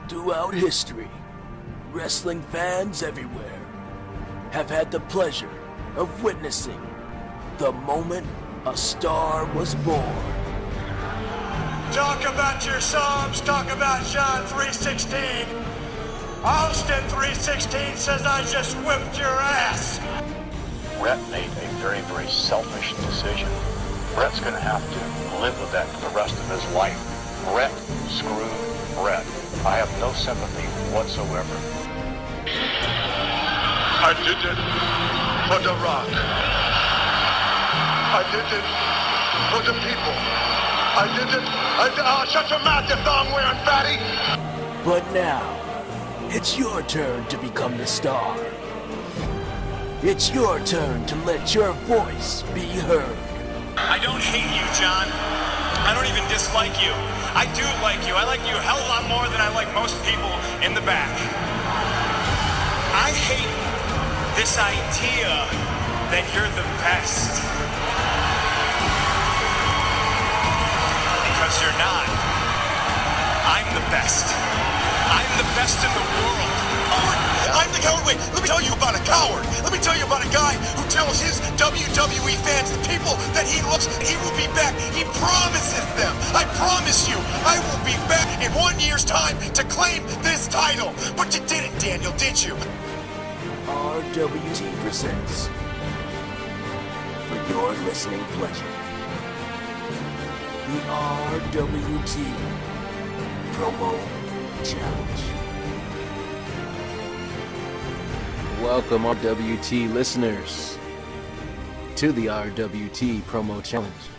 Throughout history, wrestling fans everywhere have had the pleasure of witnessing the moment a star was born. Talk about your subs, talk about John 316. Austin 316 says I just whipped your ass. Brett made a very, very selfish decision. Brett's going to have to live with that for the rest of his life. Brett screwed Brett. I have no sympathy whatsoever. I did it for The Rock. I did it for the people. I did it. Shut your mouth, you thong-wearing fatty. But now, it's your turn to become the star. It's your turn to let your voice be heard. I don't hate you, John. I don't even dislike you. I do like you. I like you a hell of a lot more than I like most people in the back. I hate this idea that you're the best. Because you're not. I'm the best. I'm the best in the world. I'm the coward. Wait, let me tell you about a coward. Let me tell you about a guy who tells his WWE fans, the people that he loves, he will be back. He promises them. I promise you, I will be back in 1 year's time to claim this title. But you didn't, Daniel, did you? RWT presents, for your listening pleasure, the RWT Promo Challenge. Welcome, RWT listeners, to the RWT Promo Challenge.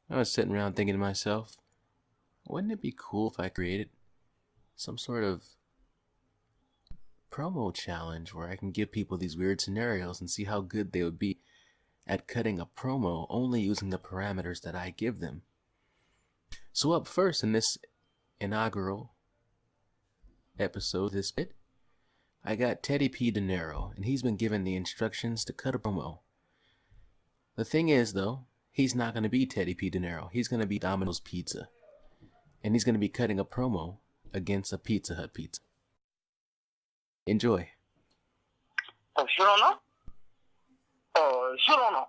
I was sitting around thinking to myself, wouldn't it be cool if I created some sort of promo challenge where I can give people these weird scenarios and see how good they would be at cutting a promo only using the parameters that I give them. So up first in this inaugural episode, this bit, I got Tedd P Dinero, and he's been given the instructions to cut a promo. The thing is, though, he's not going to be Tedd P Dinero. He's going to be Domino's Pizza, and he's going to be cutting a promo against a Pizza Hut pizza. Enjoy. Oh, you don't know? Oh, you don't know?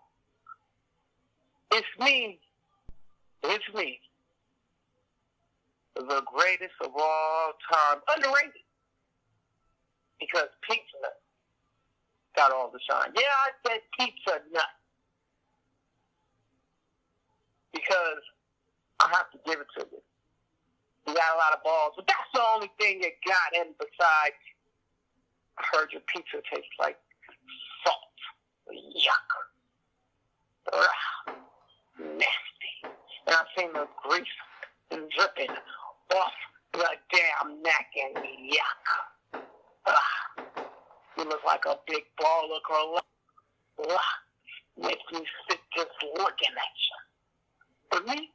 It's me. It's me. The greatest of all time. Underrated. Because Pizza Hut got all the shine. Yeah, I said Pizza Nut. Because I have to give it to you. You got a lot of balls. But that's the only thing you got. And besides, I heard your pizza tastes like salt. Yuck. Ugh. Nasty. And I've seen the grease dripping off the damn neck and yuck. Ugh. You look like a big ball of gorilla. Ugh. Makes me sick just looking at you. But me,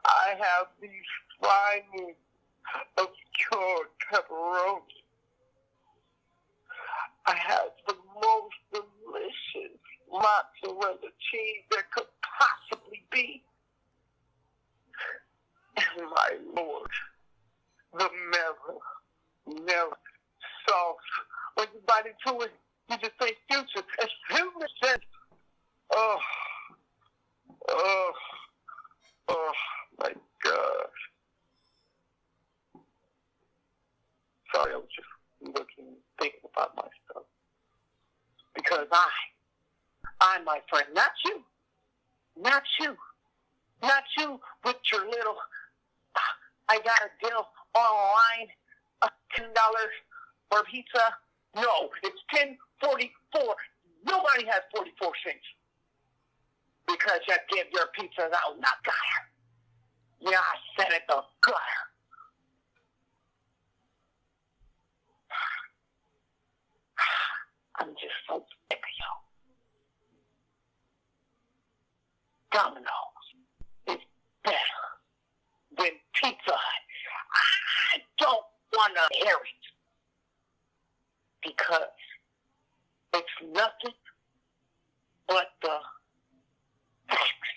I have these fine obscure pepperoni. I have the most delicious mozzarella cheese there could possibly be. And my Lord, the never sauce. When you bite into it, you just say future. As soon as that, oh my gosh. Sorry, I was just thinking about myself. Because I, my friend, not you with your little, I got a deal online, $10 for pizza. No, it's $10.44. Nobody has 44 cents. Because you give your pizzas out in the gutter. Yeah, I said it, the gutter. I'm just so sick of y'all. Domino's is better than Pizza Hut. I don't want to hear it. Because it's nothing but the facts.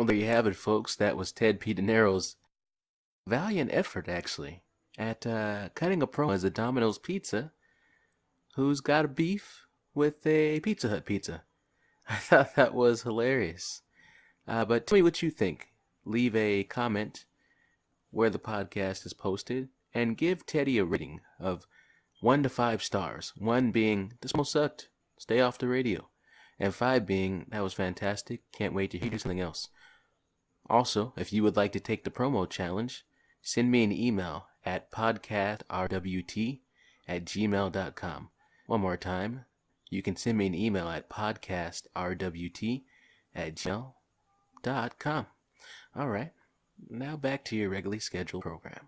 Well, there you have it, folks. That was Tedd P Dinero's valiant effort, actually, at cutting a promo as a Domino's Pizza who's got a beef with a Pizza Hut pizza. I thought that was hilarious. But tell me what you think. Leave a comment where the podcast is posted and give Teddy a rating of 1 to 5 stars. 1 being, this promo sucked, stay off the radio. And 5 being, that was fantastic, can't wait to hear something else. Also, if you would like to take the promo challenge, send me an email at podcastrwt@gmail.com. One more time, you can send me an email at podcastrwt@gmail.com. All right, now back to your regularly scheduled program.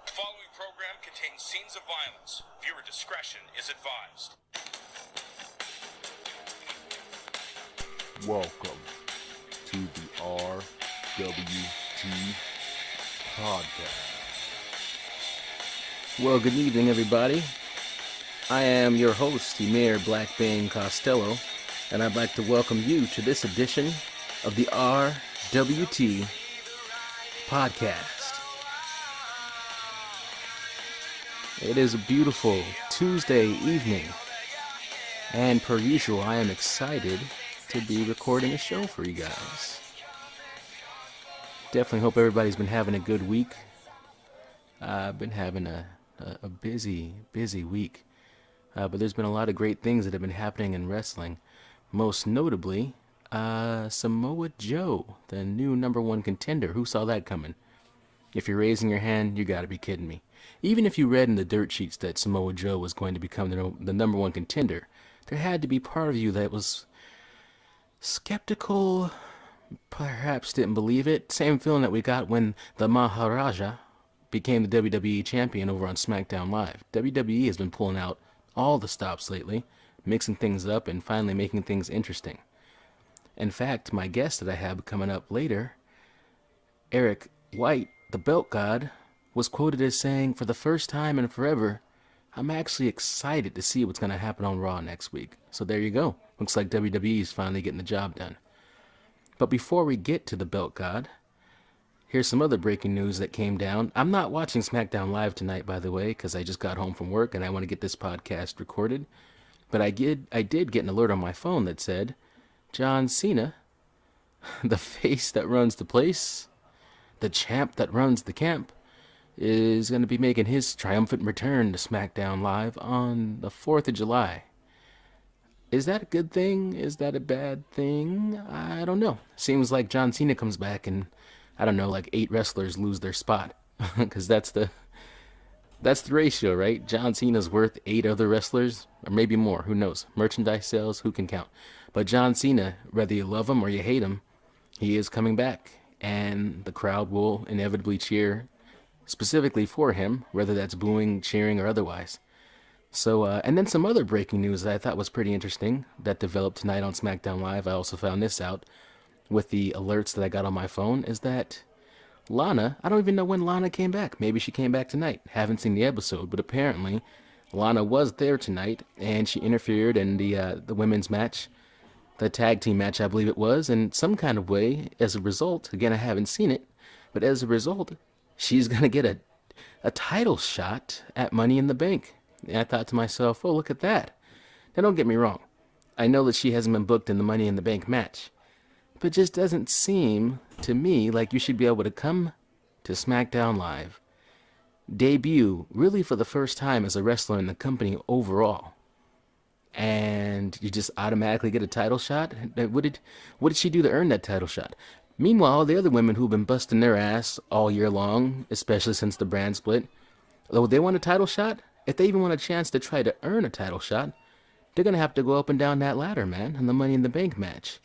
The following program contains scenes of violence. Viewer discretion is advised. Welcome to the RWT Podcast. Well, good evening, everybody. I am your host, Emir Blackbane Costello, and I'd like to welcome you to this edition of the RWT Podcast. It is a beautiful Tuesday evening, and per usual, I am excited to be recording a show for you guys. Definitely hope everybody's been having a good week. I've been having a busy week, but there's been a lot of great things that have been happening in wrestling. Most notably, Samoa Joe, the new #1 contender. Who saw that coming? If you're raising your hand, you gotta be kidding me. Even if you read in the dirt sheets that Samoa Joe was going to become the #1 contender, there had to be part of you that was skeptical, perhaps didn't believe it. Same feeling that we got when the Maharaja became the WWE champion over on SmackDown Live. WWE has been pulling out all the stops lately, mixing things up and finally making things interesting. In fact, my guest that I have coming up later, Eric White, the Belt God, was quoted as saying, for the first time in forever, I'm actually excited to see what's going to happen on Raw next week. So there you go. Looks like WWE is finally getting the job done. But before we get to the Belt God, here's some other breaking news that came down. I'm not watching SmackDown Live tonight, by the way, because I just got home from work and I want to get this podcast recorded. But I did get an alert on my phone that said, John Cena, the face that runs the place, the champ that runs the camp, is going to be making his triumphant return to SmackDown Live on the 4th of July. Is that a good thing? Is that a bad thing? I don't know. Seems like John Cena comes back and, I don't know, like 8 wrestlers lose their spot. Because that's the ratio, right? John Cena's worth 8 other wrestlers, or maybe more, who knows? Merchandise sales, who can count? But John Cena, whether you love him or you hate him, he is coming back. And the crowd will inevitably cheer specifically for him, whether that's booing, cheering, or otherwise. So, and then some other breaking news that I thought was pretty interesting that developed tonight on SmackDown Live. I also found this out with the alerts that I got on my phone, is that Lana, I don't even know when Lana came back. Maybe she came back tonight. Haven't seen the episode, but apparently Lana was there tonight, and she interfered in the women's match, the tag team match, I believe it was, in some kind of way. As a result, again, I haven't seen it, but as a result, she's going to get a title shot at Money in the Bank. And I thought to myself, oh, look at that. Now, don't get me wrong. I know that she hasn't been booked in the Money in the Bank match. But it just doesn't seem to me like you should be able to come to SmackDown Live, debut really for the first time as a wrestler in the company overall, and you just automatically get a title shot? What did she do to earn that title shot? Meanwhile, the other women who've been busting their ass all year long, especially since the brand split, though they want a title shot, if they even want a chance to try to earn a title shot, they're going to have to go up and down that ladder, man, in the Money in the Bank match.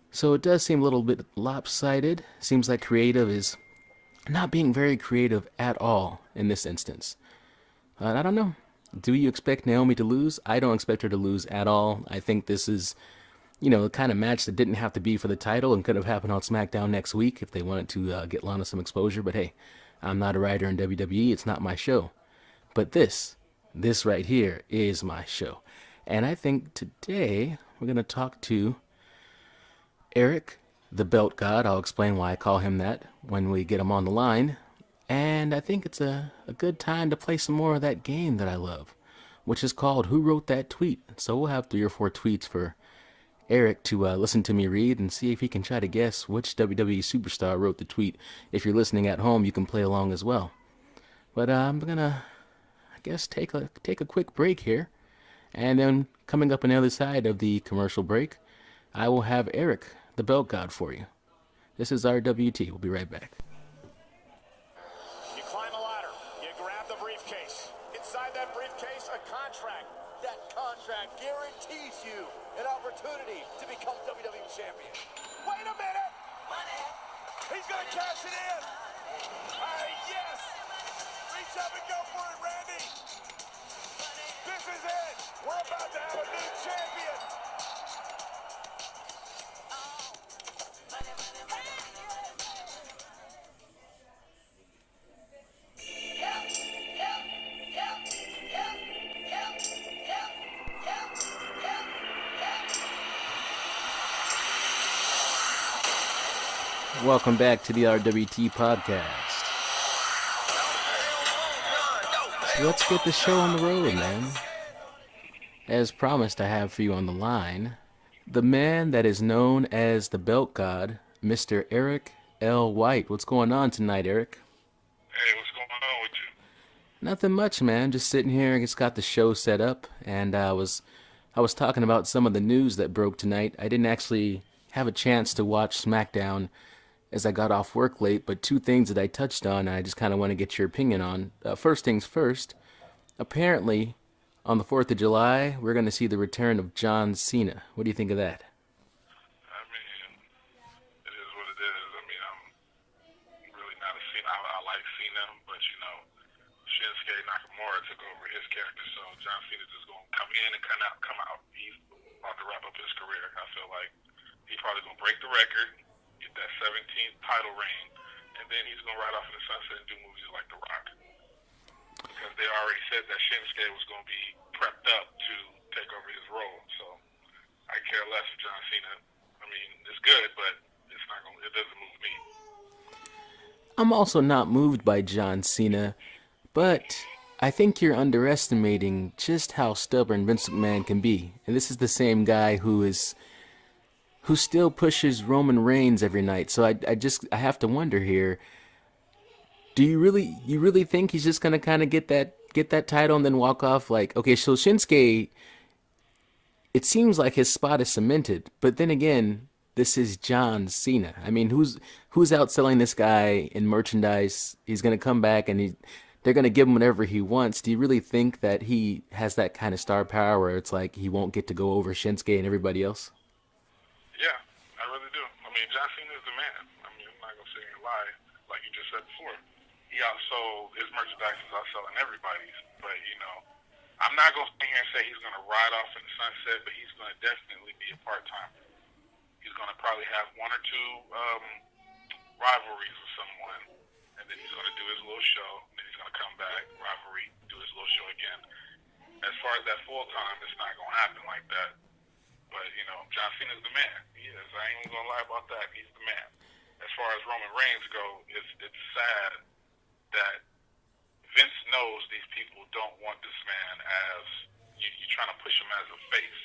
So it does seem a little bit lopsided. Seems like creative is not being very creative at all in this instance. I don't know. Do you expect Naomi to lose? I don't expect her to lose at all. I think this is the kind of match that didn't have to be for the title and could have happened on SmackDown next week if they wanted to get Lana some exposure. But hey, I'm not a writer in WWE. It's not my show. But this right here is my show. And I think today we're going to talk to Eric, the Belt God. I'll explain why I call him that when we get him on the line. And I think it's a good time to play some more of that game that I love, which is called Who Wrote That Tweet? So we'll have 3 or 4 tweets for Eric to listen to me read and see if he can try to guess which WWE superstar wrote the tweet. If you're listening at home, you can play along as well. But I'm gonna, I guess, take a quick break here, and then coming up on the other side of the commercial break, I will have Eric, the Belt God, for you. This is RWT. We'll be right back. You climb a ladder. You grab the briefcase. Inside that briefcase, a contract. That contract guarantees you an opportunity to become WWE champion. Wait a minute! He's gonna cash it in! Yes! Reach up and go for it, Randy! This is it! We're about to have a new champion! Welcome back to the RWT podcast. So let's get the show on the road, man. As promised, I have for you on the line the man that is known as the Belt God, Mr. Eric L. White. What's going on tonight, Eric? Hey, what's going on with you? Nothing much, man. Just sitting here. I just got the show set up, and I was talking about some of the news that broke tonight. I didn't actually have a chance to watch SmackDown as I got off work late, but 2 things that I touched on, and I just kind of want to get your opinion on. First things first, apparently, on the 4th of July, we're going to see the return of John Cena. What do you think of that? I mean, it is what it is. I mean, I'm really not a Cena. I like Cena, but, Shinsuke Nakamura took over his character, so John Cena just going to come in and come out. He's about to wrap up his career. I feel like he's probably going to break the record, get that 17th title reign, and then he's going to ride off in the sunset and do movies like The Rock. Because they already said that Shinsuke was going to be prepped up to take over his role. So I care less for John Cena. I mean, it's good, but it doesn't move me. I'm also not moved by John Cena, but I think you're underestimating just how stubborn Vince McMahon can be. And this is the same guy who still pushes Roman Reigns every night. So I have to wonder here, do you really think he's just gonna kind of get that title and then walk off? Like, okay, so Shinsuke, it seems like his spot is cemented, but then again, this is John Cena. I mean, who's outselling this guy in merchandise? He's gonna come back and they're gonna give him whatever he wants. Do you really think that he has that kind of star power where it's like he won't get to go over Shinsuke and everybody else? Yeah, I really do. I mean, John Cena is the man. I mean, I'm not gonna sit here and lie, like you just said before. He outsold his merchandise is outselling everybody's, but I'm not gonna sit here and say he's gonna ride off in the sunset, but he's gonna definitely be a part-timer. He's gonna probably have 1 or 2 rivalries with someone, and then he's gonna do his little show, and then he's gonna come back, rivalry, do his little show again. As far as that full-time, it's not gonna happen like that. But, John Cena's the man. He is. I ain't even going to lie about that. He's the man. As far as Roman Reigns go, it's sad that Vince knows these people don't want this man as, you're trying to push him as a face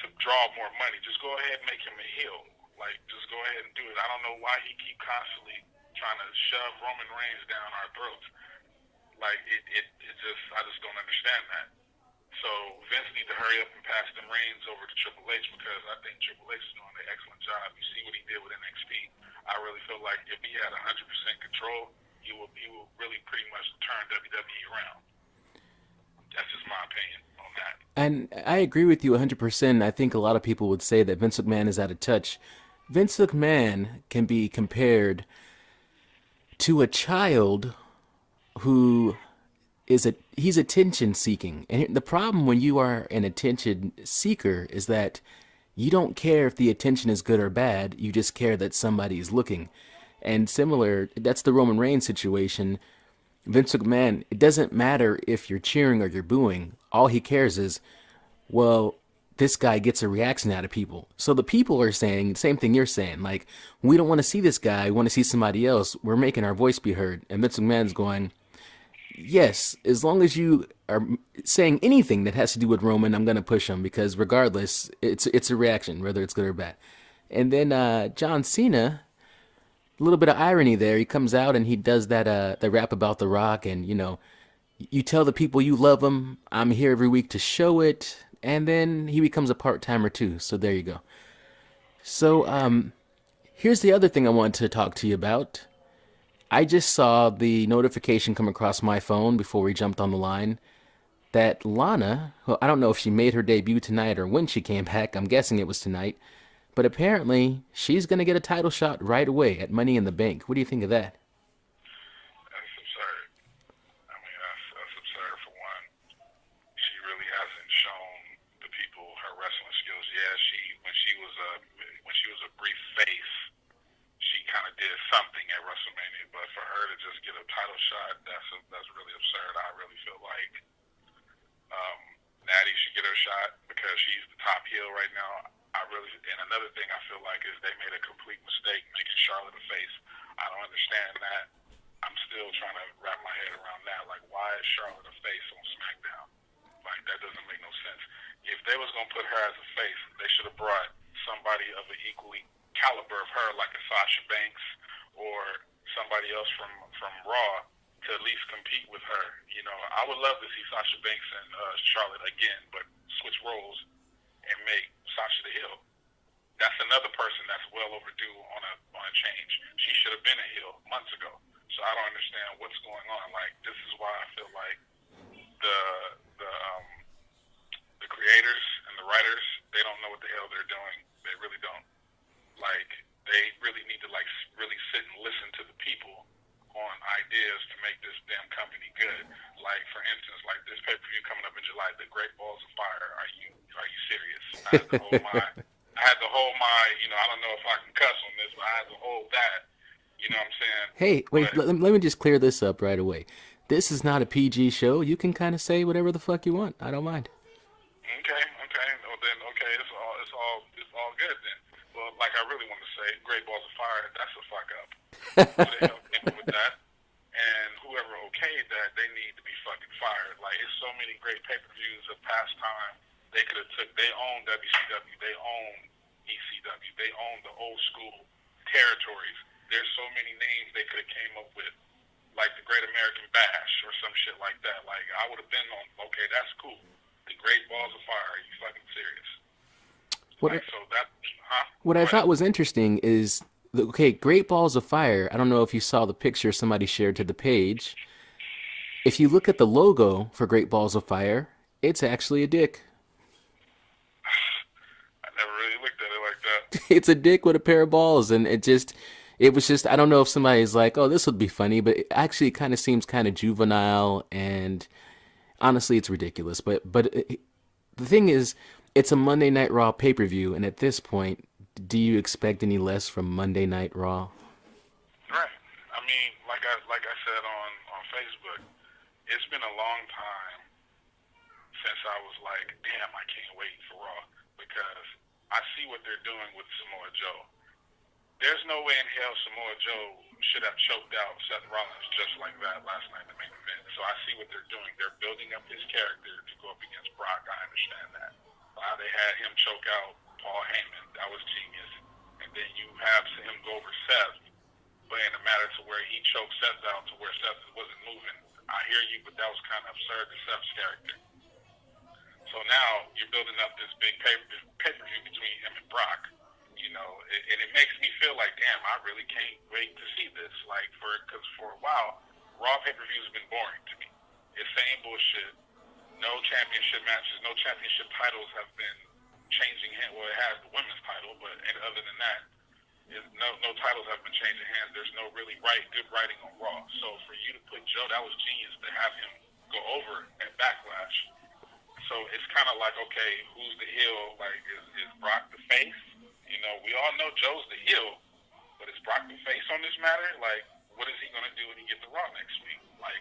to draw more money. Just go ahead and make him a heel. Like, just go ahead and do it. I don't know why he keep constantly trying to shove Roman Reigns down our throats. Like, I just don't understand that. So Vince needs to hurry up and pass them reins over to Triple H, because I think Triple H is doing an excellent job. You see what he did with NXT. I really feel like if he had 100% control, he will really pretty much turn WWE around. That's just my opinion on that. And I agree with you 100%. I think a lot of people would say that Vince McMahon is out of touch. Vince McMahon can be compared to a child who he's attention seeking. And the problem when you are an attention seeker is that you don't care if the attention is good or bad. You just care that somebody is looking. And similar, that's the Roman Reigns situation. Vince McMahon, it doesn't matter if you're cheering or you're booing. All he cares is, well, this guy gets a reaction out of people. So the people are saying the same thing you're saying. Like, we don't want to see this guy. We want to see somebody else. We're making our voice be heard. And Vince McMahon's going, yes, as long as you are saying anything that has to do with Roman, I'm going to push him, because regardless, it's a reaction, whether it's good or bad. And then John Cena, a little bit of irony there. He comes out and he does that rap about The Rock, and you tell the people you love them. I'm here every week to show it. And then he becomes a part-timer too. So there you go. So here's the other thing I wanted to talk to you about. I just saw the notification come across my phone before we jumped on the line that Lana, well, I don't know if she made her debut tonight or when she came back. I'm guessing it was tonight. But apparently she's going to get a title shot right away at Money in the Bank. What do you think of that? That's absurd. I mean, that's absurd for one. She really hasn't shown the people her wrestling skills. Yeah, when she was a brief face, she kind of did something at WrestleMania, but for her to just get a title shot, that's really absurd. I really feel like Natty should get her shot because she's the top heel right now. And another thing I feel like is they made a complete mistake making Charlotte a face. I don't understand that. I'm still trying to wrap my head around that. Like, why is Charlotte a face on SmackDown? Like, that doesn't make no sense. If they was going to put her as a face, they should have brought somebody of an equally caliber of her, like a Sasha Banks or somebody else from Raw, to at least compete with her. I would love to see Sasha Banks and Charlotte again, but switch roles and make Sasha the heel. That's another person that's well overdue on a change. She should have been a heel months ago. So I don't understand what's going on. Like, this is why I feel like the creators and the writers, they don't know what the hell they're doing. They really don't. Like, they really need to really sit and listen to the people on ideas to make this damn company good. Like, for instance, like this pay-per-view coming up in July, the Great Balls of Fire. Are you serious? I had to hold my I don't know if I can cuss on this, but I had to hold that. You know what I'm saying? Hey, wait, let me just clear this up right away. This is not a PG show. You can kind of say whatever the fuck you want. I don't mind. Okay. Well, then, okay, it's all good then. Well, like I really want to say, Great Balls of Fire, that's a fuck up. Who the hell came up with that? And whoever okayed that, they need to be fucking fired. Like, it's so many great pay-per-views of past time. They could have they own WCW, they own ECW, they own the old school territories. There's so many names they could have came up with, like the Great American Bash or some shit like that. Like, I would have been on, okay, that's cool. The Great Balls of Fire, are you fucking serious? What I thought was interesting is, Great Balls of Fire, I don't know if you saw the picture somebody shared to the page. If you look at the logo for Great Balls of Fire, it's actually a dick. I never really looked at it like that. It's a dick with a pair of balls, and it was just, I don't know if somebody's like, oh, this would be funny, but it actually kind of seems kind of juvenile, and honestly, it's ridiculous. But the thing is, it's a Monday Night Raw pay-per-view, and at this point, do you expect any less from Monday Night Raw? Right. I mean, like I said on Facebook, it's been a long time since I was like, damn, I can't wait for Raw, because I see what they're doing with Samoa Joe. There's no way in hell Samoa Joe should have choked out Seth Rollins just like that last night in the main event. So I see what they're doing. They're building up his character to go up against Brock. I understand that. They had him choke out Paul Heyman. That was genius. And then you have him go over Seth, but in a matter to where he choked Seth out to where Seth wasn't moving. I hear you, but that was kind of absurd to Seth's character. So now you're building up this big pay-per-view between him and Brock. And it makes me feel like, damn, I really can't wait to see this. Like, because for a while, Raw pay-per-views have been boring to me. It's same bullshit. No championship matches, no championship titles have been changing hands. Well, it has the women's title, but other than that, no titles have been changing hands. There's no really good writing on Raw. So for you to put Joe, that was genius to have him go over at Backlash. So it's kind of like, okay, who's the heel? Like, is Brock the face? on this matter, like, what is he going to do when he gets to Raw next week? Like,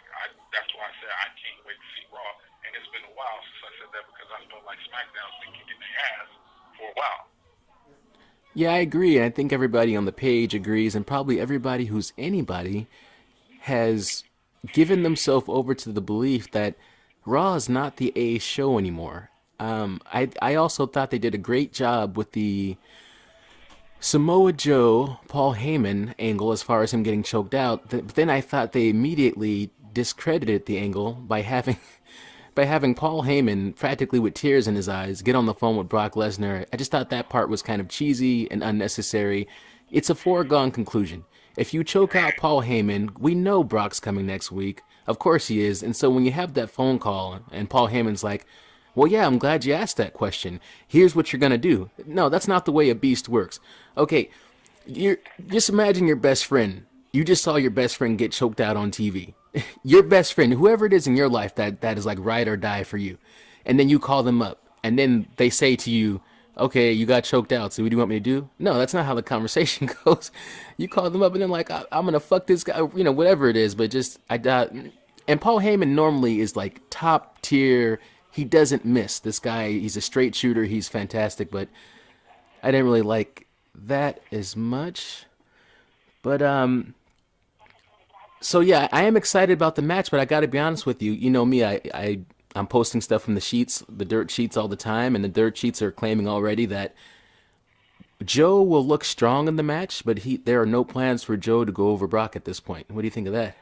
that's why I said I can't wait to see Raw. And it's been a while since I said that because I felt like SmackDown's been kicking their ass for a while. Yeah, I agree. I think everybody on the page agrees, and probably everybody who's anybody has given themselves over to the belief that Raw is not the A show anymore. I also thought they did a great job with the Samoa Joe, Paul Heyman angle as far as him getting choked out. But then I thought they immediately discredited the angle by having Paul Heyman, practically with tears in his eyes, get on the phone with Brock Lesnar. I just thought that part was kind of cheesy and unnecessary. It's a foregone conclusion. If you choke out Paul Heyman, we know Brock's coming next week. Of course he is. And so when you have that phone call and Paul Heyman's like, well, yeah, I'm glad you asked that question. Here's what you're going to do. No, that's not the way a beast works. Okay, just imagine your best friend. You just saw your best friend get choked out on TV. Your best friend, whoever it is in your life that is like ride or die for you. And then you call them up. And then they say to you, okay, you got choked out, so what do you want me to do? No, that's not how the conversation goes. You call them up and they're like, I'm going to fuck this guy, whatever it is. But just, I doubt. And Paul Heyman normally is like top tier. He doesn't miss. This guy, he's a straight shooter. He's fantastic. But I didn't really like that as much. But, so yeah, I am excited about the match, but I got to be honest with you. You know me, I'm posting stuff from the sheets, the dirt sheets all the time, and the dirt sheets are claiming already that Joe will look strong in the match, but there are no plans for Joe to go over Brock at this point. What do you think of that?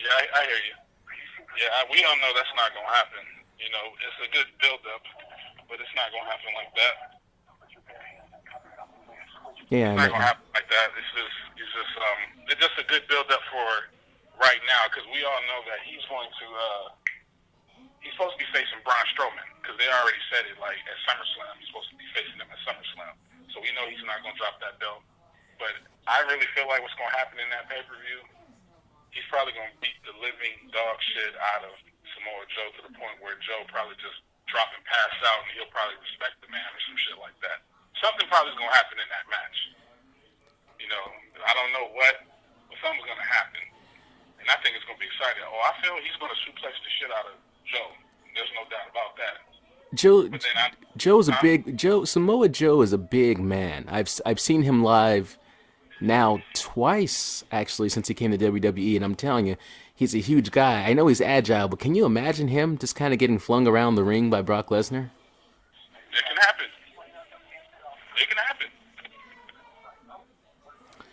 Yeah, I hear you. Yeah, we all know that's not going to happen. You know, it's a good build-up, but it's not going to happen like that. Yeah, it's not going to happen like that. It's just a good build-up for right now, because we all know that he's supposed to be facing Braun Strowman, because they already said it, like, at SummerSlam. He's supposed to be facing him at SummerSlam. So we know he's not going to drop that belt. But I really feel like what's going to happen in that pay-per-view, he's probably going to beat the living dog shit out of Samoa Joe to the point where Joe probably just drop and pass out, and he'll probably respect the man or some shit like that. Something probably is going to happen in that match. You know, I don't know what, but something's going to happen. And I think it's going to be exciting. Oh, I feel he's going to suplex the shit out of Joe. There's no doubt about that. Samoa Joe is a big man. I've seen him live now twice, actually, since he came to WWE, and I'm telling you, he's a huge guy. I know he's agile, but can you imagine him just kind of getting flung around the ring by Brock Lesnar? It can happen. It can happen.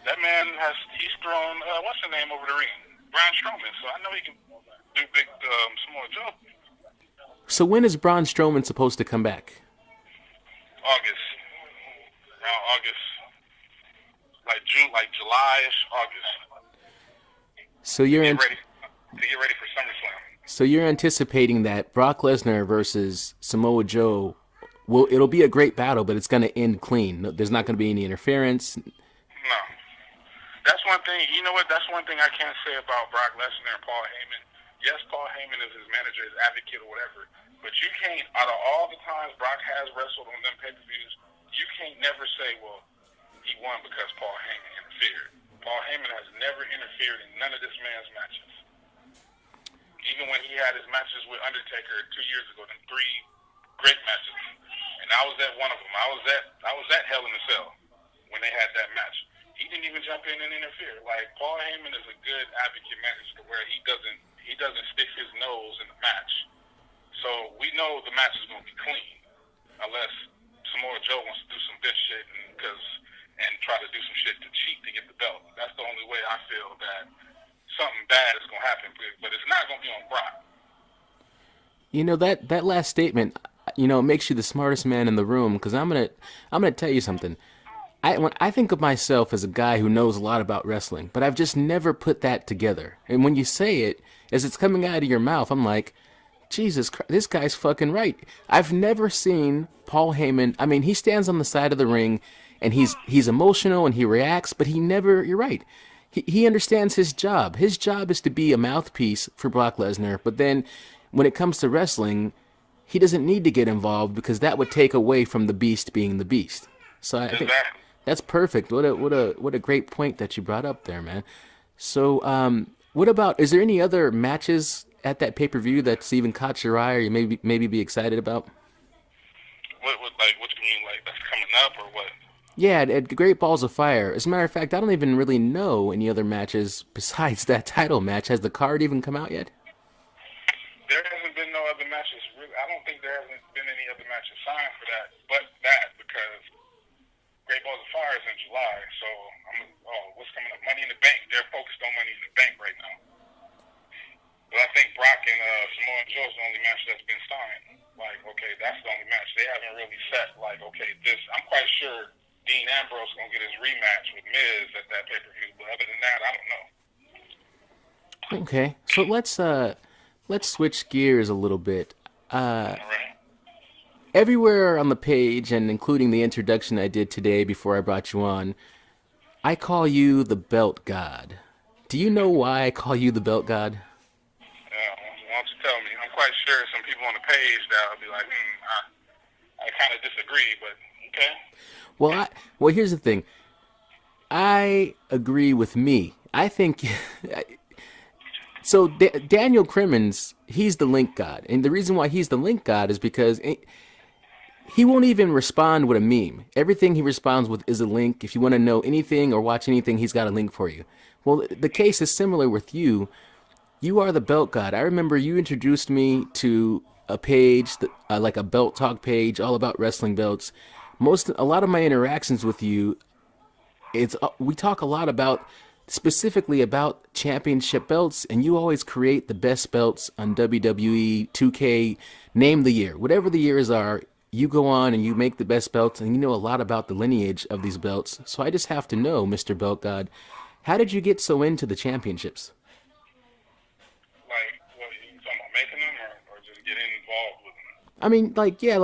That man he's thrown, what's the name over the ring? Braun Strowman, so I know he can do big Samoa Joe. So when is Braun Strowman supposed to come back? August. Around August. Like June, like July-ish, August. So you're to get ready for SummerSlam. So you're anticipating that Brock Lesnar versus Samoa Joe, it'll be a great battle, but it's going to end clean. There's not going to be any interference. No. That's one thing, you know what, that's one thing I can't say about Brock Lesnar and Paul Heyman. Yes, Paul Heyman is his manager, his advocate, or whatever, but you can't, out of all the times Brock has wrestled on them pay-per-views, you can't never say, well, he won because Paul Heyman interfered. Paul Heyman has never interfered in none of this man's matches. Even when he had his matches with Undertaker 2 years ago, them 3 great matches, and I was at one of them. I was at Hell in a Cell when they had that match. He didn't even jump in and interfere. Like, Paul Heyman is a good advocate manager where he doesn't stick his nose in the match. So we know the match is going to be clean, unless Samoa Joe wants to do some bitch shit and try to do some shit to cheat to get the belt. That's the only way I feel that something bad is going to happen, but it's not going to be on Brock. You know, that last statement, makes you the smartest man in the room, because I'm gonna tell you something. When I think of myself as a guy who knows a lot about wrestling, but I've just never put that together. And when you say it, as it's coming out of your mouth, I'm like, Jesus Christ, this guy's fucking right. I've never seen Paul Heyman. I mean, he stands on the side of the ring, and he's emotional and he reacts, but you're right. He understands his job. His job is to be a mouthpiece for Brock Lesnar, but then when it comes to wrestling, he doesn't need to get involved because that would take away from the Beast being the Beast. So I think That's perfect. What a great point that you brought up there, man. So, what about? Is there any other matches at that pay-per-view that's even caught your eye, or you maybe be excited about? What you mean, like that's coming up or what? Yeah, at Great Balls of Fire. As a matter of fact, I don't even really know any other matches besides that title match. Has the card even come out yet? There hasn't been no other matches. Really, I don't think there hasn't been any other matches signed for that, but that because Great Balls of Fire is in July. So what's coming up? Money in the Bank. They're focused on Money in the Bank right now. But I think Brock and Samoa Joe's the only match that's been signed. Like, okay, that's the only match. They haven't really set, like, okay, this. I'm quite sure Dean Ambrose going to get his rematch with Miz at that pay-per-view. But other than that, I don't know. Okay, so let's switch gears a little bit. All right. Everywhere on the page, and including the introduction I did today before I brought you on, I call you the Belt God. Do you know why I call you the Belt God? Why don't you tell me? I'm quite sure some people on the page that'll be like, I kind of disagree, but okay. Well, here's the thing. I agree with me. I think so. Daniel Crimmins, he's the link god, and the reason why he's the link god is because he won't even respond with a meme. Everything he responds with is a link. If you want to know anything or watch anything, he's got a link for you. Well, the case is similar with you. You are the belt god. I remember you introduced me to a page, like a belt talk page, all about wrestling belts. A lot of my interactions with you, we talk a lot about, specifically about championship belts, and you always create the best belts on WWE 2K. Name the year, whatever the years are. You go on and you make the best belts, and you know a lot about the lineage of these belts. So I just have to know, Mr. Belt God, how did you get so into the championships? Like, what are you talking about, making them or just getting involved with them? I mean,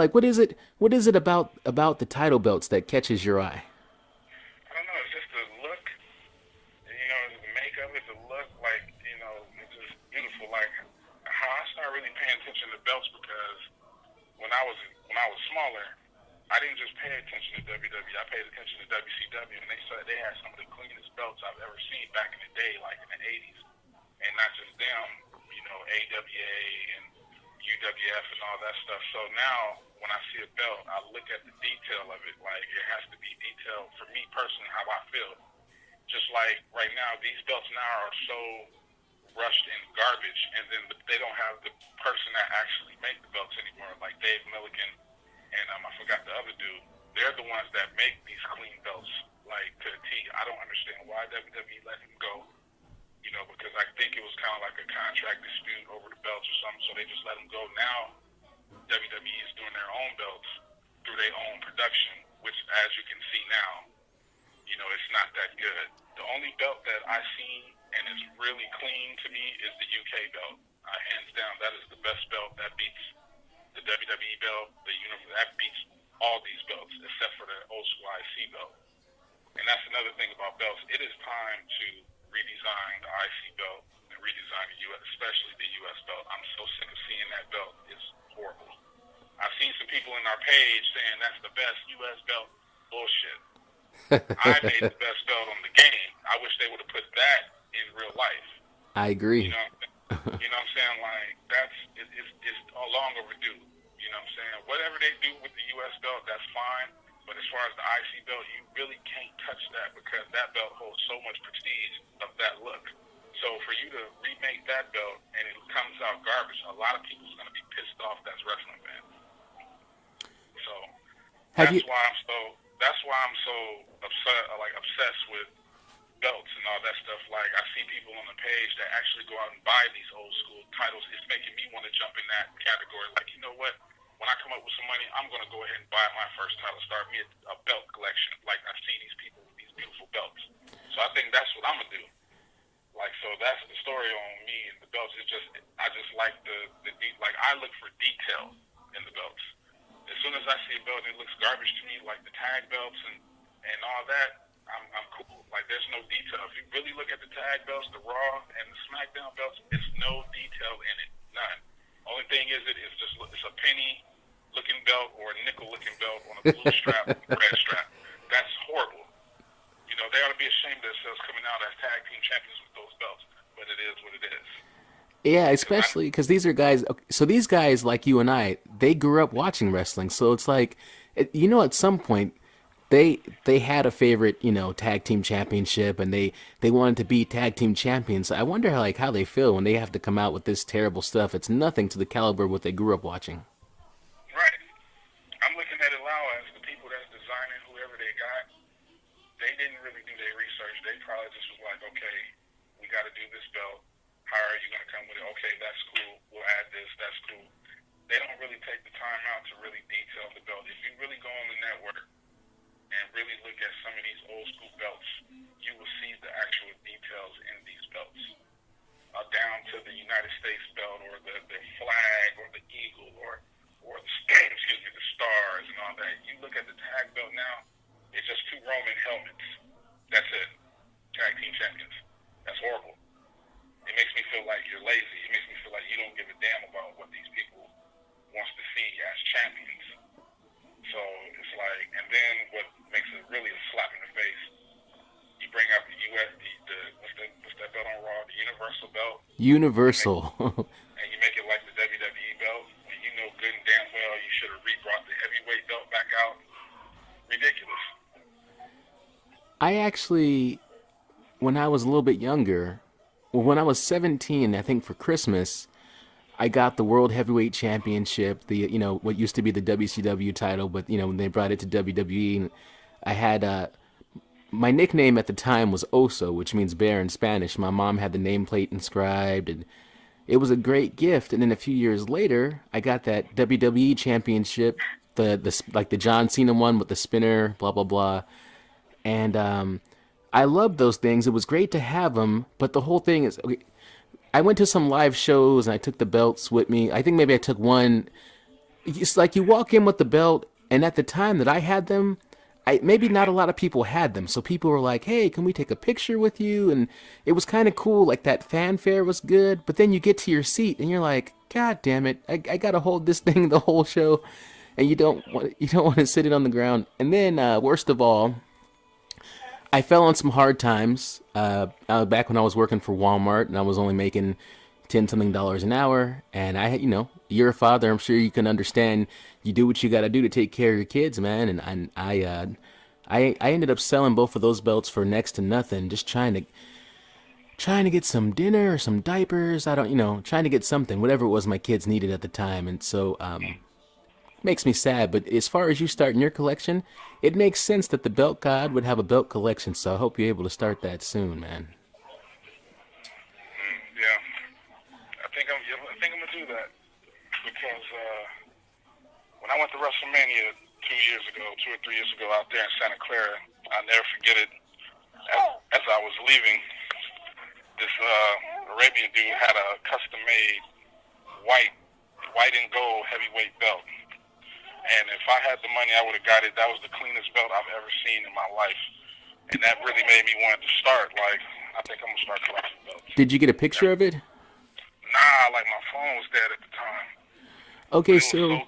what is it about the title belts that catches your eye? I don't know. It's just the look. It's the makeup. It's the look. Like, it's just beautiful. Like, how I started really paying attention to belts because when I was smaller, I didn't just pay attention to WWE. I paid attention to WCW, and they had some of the cleanest belts I've ever seen back in the day, like in the '80s, and not just them. AWA and UWF and all that stuff. So now when I see a belt, I look at the detail of it. Like, it has to be detailed for me personally, how I feel. Just like right now, these belts now are so rushed and garbage, and then they don't have the person that actually make the belts anymore, like Dave Milligan and I forgot the other dude. They're the ones that make these clean belts, like, to the T. I don't understand why WWE let him go, because I think it was kind of like a contract dispute over the belts or something, so they just let him go. Now WWE is doing their own belts through their own production, which, as you can see now, it's not that good. The only belt that I've seen and is really clean to me is the UK belt. Hands down, that is the best belt. That beats the WWE belt, that beats all these belts except for the old school IC belt. And that's another thing about belts. It is time to redesign the IC belt and redesign the US, especially the US belt. I'm so sick of seeing that belt. It's horrible. I've seen some people in our page saying that's the best US belt. Bullshit. I made the best belt on the game. I wish they would have put that in real life. I agree. You know what I'm saying? Like, it's long overdue. You know what I'm saying? Whatever they do with the US belt, that's fine. But as far as the IC belt, you really can't touch that because that belt holds so much prestige of that look. So for you to remake that belt and it comes out garbage, a lot of people's going to be pissed off that's wrestling fans. So that's why I'm so obsessed with belts and all that stuff. Like, I see people on the page that actually go out and buy these old school titles. It's making me want to jump in that category. Like, you know what? When I come up with some money, I'm going to go ahead and buy my first title, start me a belt collection. Like, I see these people with these beautiful belts. So I think that's what I'm going to do. Like, so that's the story on me and the belts. It's just, I just like I look for detail in the belts. As soon as I see a belt and it looks garbage to me, like the tag belts and all that, I'm cool. Like, there's no detail. If you really look at the tag belts, the Raw and the SmackDown belts, it's no detail in it. None. Only thing it's a penny-looking belt or a nickel-looking belt on a blue strap, red strap. That's horrible. be ashamed of themselves coming out as tag team champions with those belts, but it is what it is. Yeah, especially because these are guys. So these guys, like you and I, they grew up watching wrestling. So it's like, at some point, they had a favorite, tag team championship, and they wanted to be tag team champions. I wonder how they feel when they have to come out with this terrible stuff. It's nothing to the caliber of what they grew up watching. Right. I'm looking at it now as the people that's designing whoever they got. They didn't really do their research. They probably just was like, okay, we got to do this belt. How are you going to come with it? Okay, that's cool. We'll add this. That's cool. They don't really take the time out to really detail the belt. If you really go on the network and really look at some of these old school belts, you will see the actual details in these belts. Down to the United States belt or the flag or the eagle or the stars and all that. You look at the tag belt now, it's just two Roman helmets. That's it. Tag team champions. That's horrible. It makes me feel like you're lazy. It makes me feel like you don't give a damn about what these people wants to see as champions. So it's like, and then what makes it really a slap in the face, you bring up the US, what's that belt on Raw? The Universal belt. Universal. And you make it like the WWE belt, when you know good and damn well you should have re-brought the heavyweight belt back out. Ridiculous. I actually, when I was a little bit younger, when I was 17, I think for Christmas, I got the World Heavyweight Championship, the what used to be the WCW title, but when they brought it to WWE, and I had my nickname at the time was Oso, which means bear in Spanish. My mom had the nameplate inscribed, and it was a great gift. And then a few years later, I got that WWE Championship, the John Cena one with the spinner, blah blah blah, and I loved those things. It was great to have them, but the whole thing is, okay, I went to some live shows and I took the belts with me. I think maybe I took one. It's like you walk in with the belt, and at the time that I had them, maybe not a lot of people had them. So people were like, hey, can we take a picture with you? And it was kind of cool. Like that fanfare was good. But then you get to your seat and you're like, God damn it, I got to hold this thing the whole show. And you don't want to sit it on the ground. And then worst of all, I fell on some hard times back when I was working for Walmart, and I was only making $10-something an hour. And I, you're a father. I'm sure you can understand. You do what you got to do to take care of your kids, man. And I ended up selling both of those belts for next to nothing, just trying to get some dinner or some diapers. Trying to get something, whatever it was my kids needed at the time. And so makes me sad. But as far as you starting your collection, it makes sense that the belt god would have a belt collection. So I hope you're able to start that soon, man. Yeah, I think I'm gonna do that because when I went to WrestleMania 2 or 3 years ago out there in Santa Clara, I'll never forget it. As I was leaving, this Arabian dude had a custom-made white and gold heavyweight belt. And if I had the money, I would have got it. That was the cleanest belt I've ever seen in my life. And that really made me want to start. Like, I think I'm going to start collecting belts. Did you get a picture of it? Nah, like my phone was dead at the time. Okay, so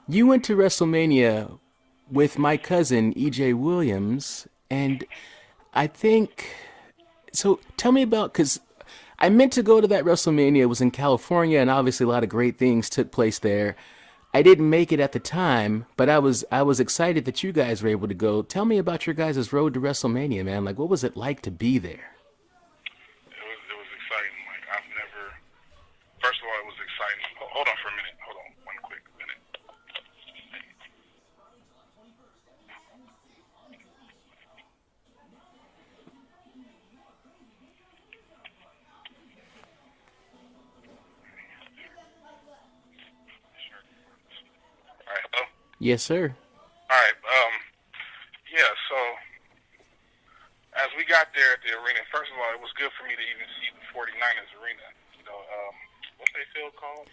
you went to WrestleMania with my cousin, E.J. Williams, and I think... So tell me about... Because I meant to go to that WrestleMania. It was in California, and obviously a lot of great things took place there. I didn't make it at the time, but I was excited that you guys were able to go. Tell me about your guys' road to WrestleMania, man. Like, what was it like to be there? It was exciting. Like, I've never... First of all, it was exciting. Hold on for a minute. Hold on one quick minute. All right, hello? Yes, sir. All right, yeah, so as we got there at the arena, first of all, it was good for me to even see the 49ers arena. What's they field called?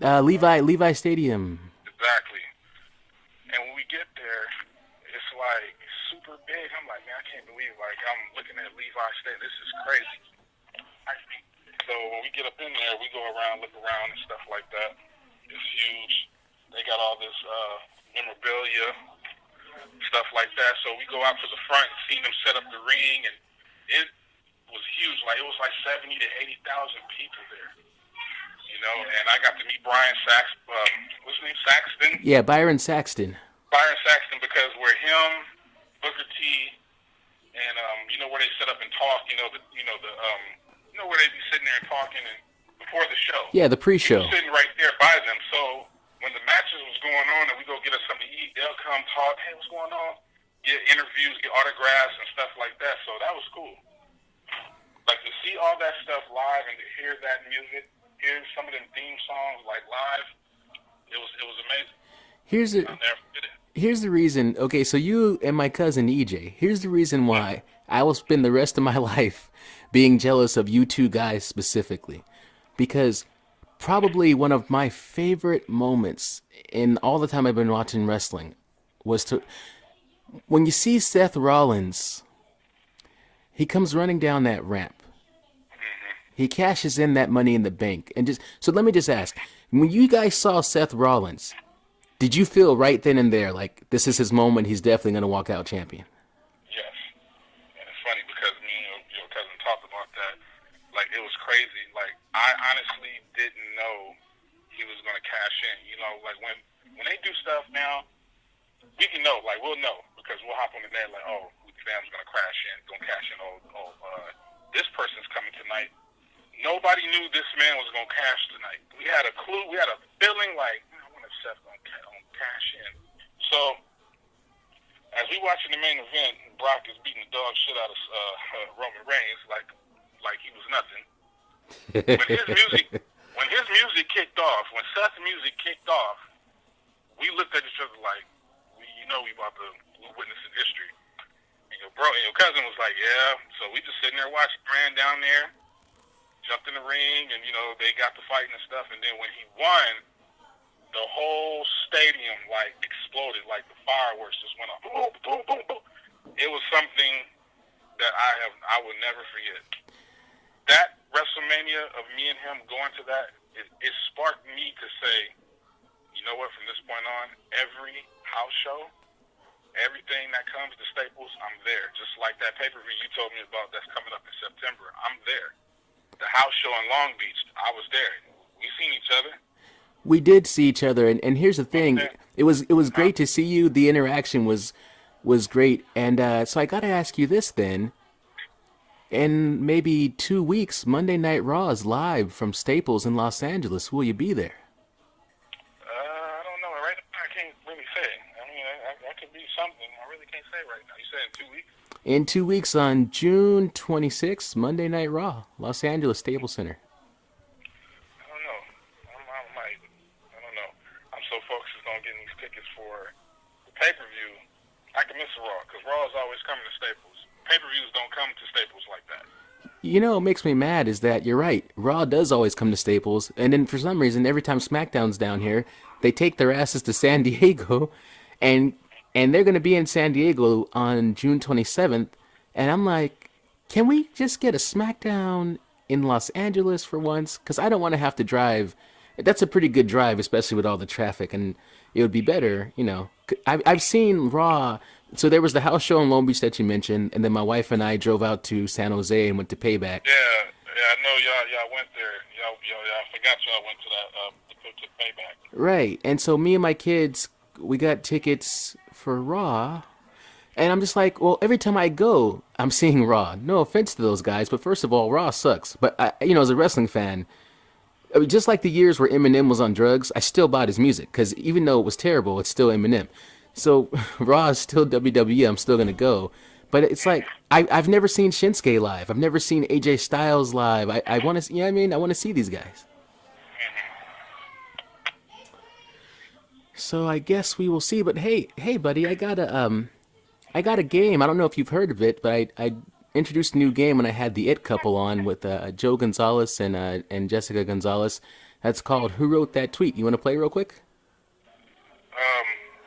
Levi Stadium. Exactly. And when we get there, it's like super big. I'm like, man, I can't believe, like, I'm looking at Levi Stadium. This is crazy. So when we get up in there, we go around, look around and stuff like that. It's huge. They got all this memorabilia. stuff like that. So we go out to the front and see them set up the ring, and it was huge. Like it was like 70 to 80,000 people there. You know, and I got to meet Brian what's his name, Saxton? Yeah, Byron Saxton. Byron Saxton, because we're him, Booker T, and you know where they set up and talk. You know where they be sitting there and talking and before the show. Yeah, the pre-show. Sitting right there by them. So when the matches was going on and we go get us something to eat, they'll come talk. Hey, what's going on? Get interviews, get autographs and stuff like that. So that was cool. Like to see all that stuff live and to hear that music, hear some of them theme songs like live, it was amazing. Here's the reason. Okay, so you and my cousin EJ. Here's the reason why I will spend the rest of my life being jealous of you two guys specifically, because probably one of my favorite moments in all the time I've been watching wrestling was when you see Seth Rollins. He comes running down that ramp. He cashes in that Money in the Bank. So let me just ask, when you guys saw Seth Rollins, did you feel right then and there like this is his moment, he's definitely going to walk out champion? Yes. And it's funny because me and your cousin talked about that. Like, it was crazy. Like, I honestly didn't know he was going to cash in. You know, like when they do stuff now, we can know. Like, we'll know because we'll hop on the net like, oh, Sam's going to crash in, going to cash in. This person's coming tonight. Nobody knew this man was going to cash tonight. We had a clue. We had a feeling like, I wonder if Seth's going to cash in. So, as we watching the main event, Brock is beating the dog shit out of Roman Reigns like he was nothing. When his music kicked off, when Seth's music kicked off, we looked at each other like, we about to witness in history. And your cousin was like, yeah. So we just sitting there watching, ran down there, jumped in the ring, and, they got to fighting and stuff. And then when he won, the whole stadium, exploded. Like, the fireworks just went off. Boom, boom, boom, boom. It was something that I will never forget. That WrestleMania of me and him going to that, it sparked me to say, you know what, from this point on, every house show, everything that comes to Staples, I'm there. Just like that pay-per-view you told me about that's coming up in September, I'm there. The house show in Long Beach, I was there. We seen each other. We did see each other, and here's the thing. It was great to see you. The interaction was great. And so I got to ask you this then. In maybe 2 weeks, Monday Night Raw is live from Staples in Los Angeles. Will you be there? I don't know. Right now, I can't really say. I mean, that could be something. I really can't say right now. You said in 2 weeks? In 2 weeks on June 26th, Monday Night Raw, Los Angeles Staples Center. I don't know. I don't know. I'm so focused on getting these tickets for the pay-per-view. I can miss a Raw because Raw is always coming to Staples. Pay-per-views don't come to Staples like that. What makes me mad is that you're right. Raw does always come to Staples, and then for some reason, every time SmackDown's down here, they take their asses to San Diego, and they're going to be in San Diego on June 27th, and I'm like, can we just get a SmackDown in Los Angeles for once? Because I don't want to have to drive. That's a pretty good drive, especially with all the traffic, and it would be better, I've seen Raw. So there was the house show in Long Beach that you mentioned, and then my wife and I drove out to San Jose and went to Payback. Yeah, I know y'all went there. Y'all I forgot y'all went to to Payback. Right, and so me and my kids, we got tickets for Raw, and I'm just like, well, every time I go, I'm seeing Raw. No offense to those guys, but first of all, Raw sucks. But as a wrestling fan, just like the years where Eminem was on drugs, I still bought his music because even though it was terrible, it's still Eminem. So Raw is still WWE. I'm still gonna go, but it's like I've never seen Shinsuke live. I've never seen AJ Styles live. I want to see. I want to see these guys. So I guess we will see. But hey, buddy, I got a game. I don't know if you've heard of it, but I introduced a new game when I had the It couple on with Joe Gonzalez and Jessica Gonzalez. That's called Who Wrote That Tweet. You want to play real quick?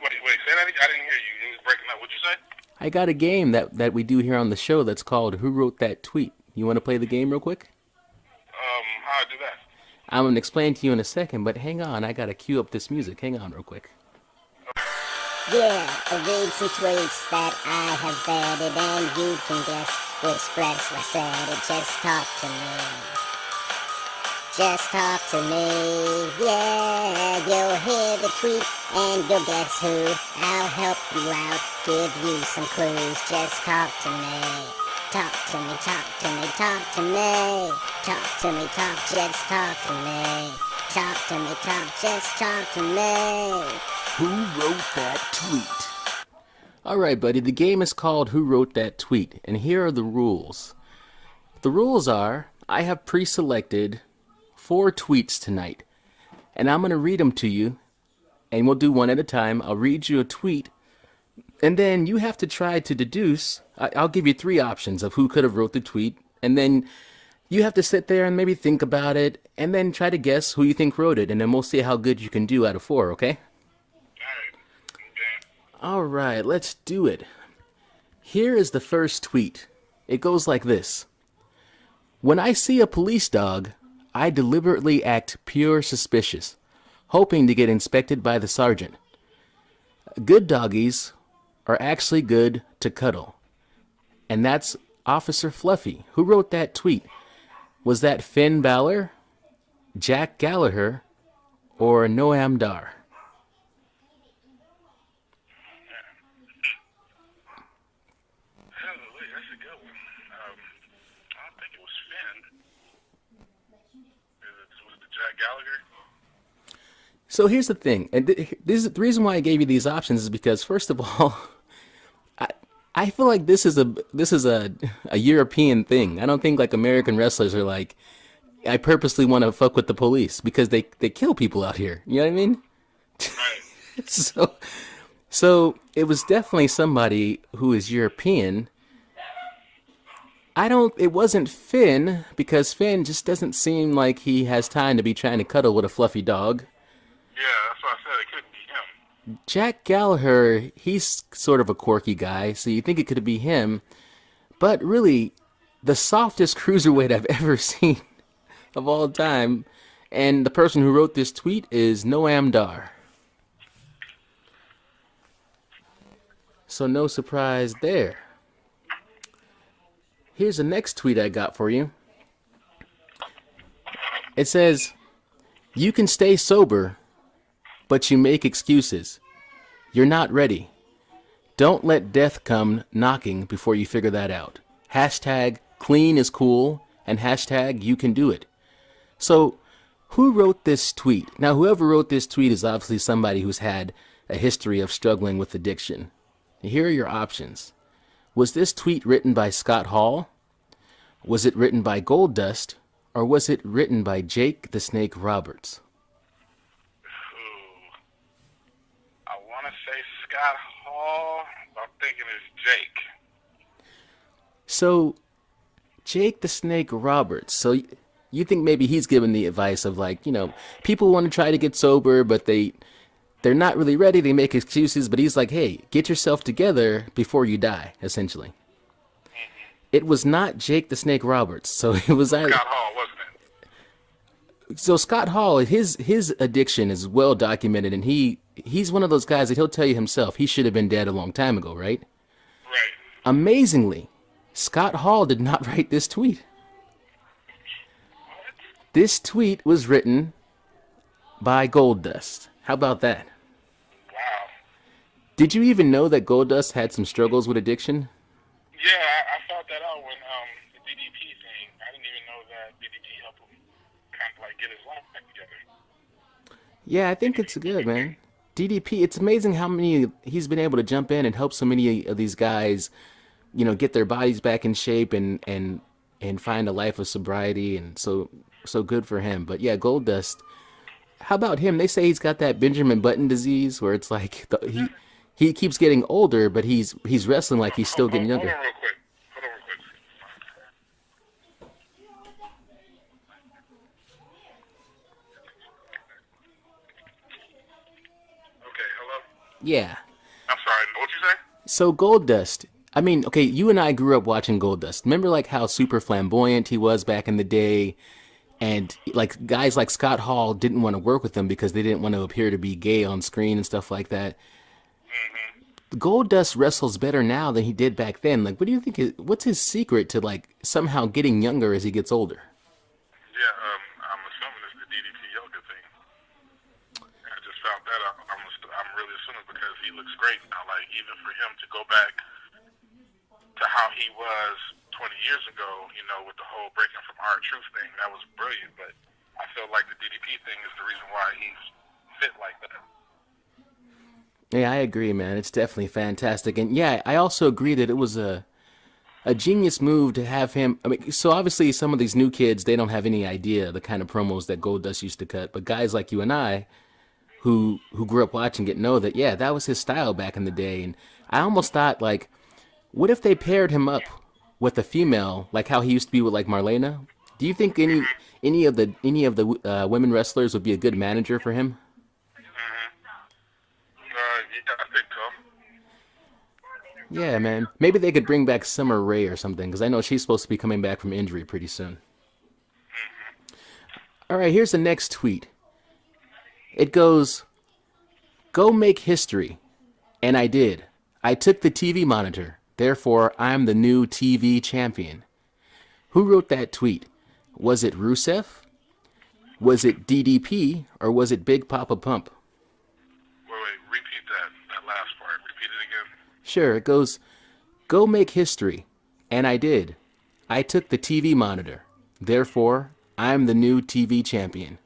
Wait, say that again. I didn't hear you. You was breaking up. What'd you say? I got a game that we do here on the show that's called Who Wrote That Tweet. You want to play the game real quick? How do I do that? I'm going to explain to you in a second, but hang on. I got to cue up this music. Hang on real quick. Yeah, I read some tweets that I have vetted, and you can guess which wrestler said it. Just talk to me. Just talk to me. Yeah, you'll hear the tweet and you'll guess who. I'll help you out, give you some clues. Just talk to me. Talk to me, talk to me, talk to me. Talk to me, just talk to me. Talk to me, just talk to me. Who wrote that tweet? Alright, buddy, the game is called Who Wrote That Tweet, and here are the rules. The rules are, I have pre-selected 4 tweets tonight, and I'm going to read them to you, and we'll do one at a time. I'll read you a tweet, and then you have to try to deduce. I'll give you 3 options of who could have wrote the tweet, and then you have to sit there and maybe think about it, and then try to guess who you think wrote it, and then we'll see how good you can do out of 4, okay? Alright, let's do it. Here is the first tweet. It goes like this. When I see a police dog, I deliberately act pure suspicious, hoping to get inspected by the sergeant. Good doggies are actually good to cuddle. And that's Officer Fluffy. Who wrote that tweet? Was that Finn Balor, Jack Gallagher, or Noam Dar? That's a good one. I don't think it was Finn. Was it Jack Gallagher? So here's the thing, and this is the reason why I gave you these options is because, first of all, I feel like this is a European thing. I don't think like American wrestlers are like, I purposely want to fuck with the police because they kill people out here. You know what I mean? Right. So it was definitely somebody who is European. It wasn't Finn, because Finn just doesn't seem like he has time to be trying to cuddle with a fluffy dog. Yeah, that's what I said. It couldn't be him. Jack Gallagher, he's sort of a quirky guy, so you think it could be him. But really, the softest cruiserweight I've ever seen of all time, and the person who wrote this tweet is Noam Dar. So no surprise there. Here's the next tweet I got for you. It says, you can stay sober, but you make excuses. You're not ready. Don't let death come knocking before you figure that out. Hashtag clean is cool, and hashtag you can do it. So, who wrote this tweet? Now, whoever wrote this tweet is obviously somebody who's had a history of struggling with addiction. Here are your options. Was this tweet written by Scott Hall? Was it written by Goldust? Or was it written by Jake the Snake Roberts? I want to say Scott Hall. I'm thinking it's Jake. So, Jake the Snake Roberts. So, you think maybe he's given the advice of like, people want to try to get sober, but they're not really ready. They make excuses, but he's like, hey, get yourself together before you die, essentially. It was not Jake the Snake Roberts. So it was Scott Hall, wasn't it? So Scott Hall, his addiction is well documented, and he's one of those guys that he'll tell you himself he should have been dead a long time ago, right? Right. Amazingly, Scott Hall did not write this tweet. This tweet was written by Goldust. How about that? Wow. Did you even know that Goldust had some struggles with addiction? Yeah, I found that out when the DDP thing. I didn't even know that DDP helped him kind of like get his life back together. Yeah, I think it's good, man. DDP, it's amazing how many he's been able to jump in and help so many of these guys, get their bodies back in shape and find a life of sobriety, and so good for him. But yeah, Goldust, how about him? They say he's got that Benjamin Button disease where it's like he keeps getting older, but he's wrestling like he's still getting younger. Hold on real quick. Okay, hello? Yeah. I'm sorry, what'd you say? So Goldust, I mean, okay, you and I grew up watching Goldust. Remember like how super flamboyant he was back in the day? And like guys like Scott Hall didn't want to work with him because they didn't want to appear to be gay on screen and stuff like that. Mm-hmm. Goldust wrestles better now than he did back then. Like, what do you think? What's his secret to like somehow getting younger as he gets older? Yeah, I'm assuming it's the DDP yoga thing. I just found that out. I'm really assuming because he looks great now. Like, even for him to go back to how he was 20 years ago, you know, with the whole breaking from R-Truth thing, that was brilliant. But I feel like the DDP thing is the reason why he's fit like that. Yeah, I agree, man. It's definitely fantastic. And yeah, I also agree that it was a genius move to have him. I mean, so obviously some of these new kids, they don't have any idea the kind of promos that Goldust used to cut. But guys like you and I, who grew up watching it, know that, yeah, that was his style back in the day. And I almost thought, like, what if they paired him up with a female, like how he used to be with, like, Marlena? Do you think any of the women wrestlers would be a good manager for him? Yeah, I think so. Yeah, man. Maybe they could bring back Summer Rae or something, because I know she's supposed to be coming back from injury pretty soon. All right, here's the next tweet. It goes, "Go make history." And I did. I took the TV monitor. Therefore, I'm the new TV champion. Who wrote that tweet? Was it Rusev? Was it DDP? Or was it Big Papa Pump? Wait, repeat that last part. Repeat it again. Sure, it goes, "Go make history." And I did. I took the TV monitor. Therefore, I'm the new TV champion.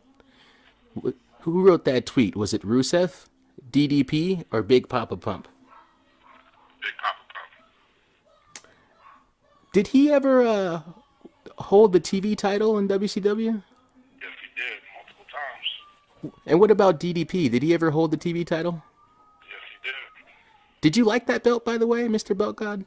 Who wrote that tweet? Was it Rusev, DDP, or Big Papa Pump? Big Papa Pump. Did he ever hold the TV title in WCW? Yes, he did, multiple times. And what about DDP? Did he ever hold the TV title? Yes, he did. Did you like that belt, by the way, Mr. Belt God?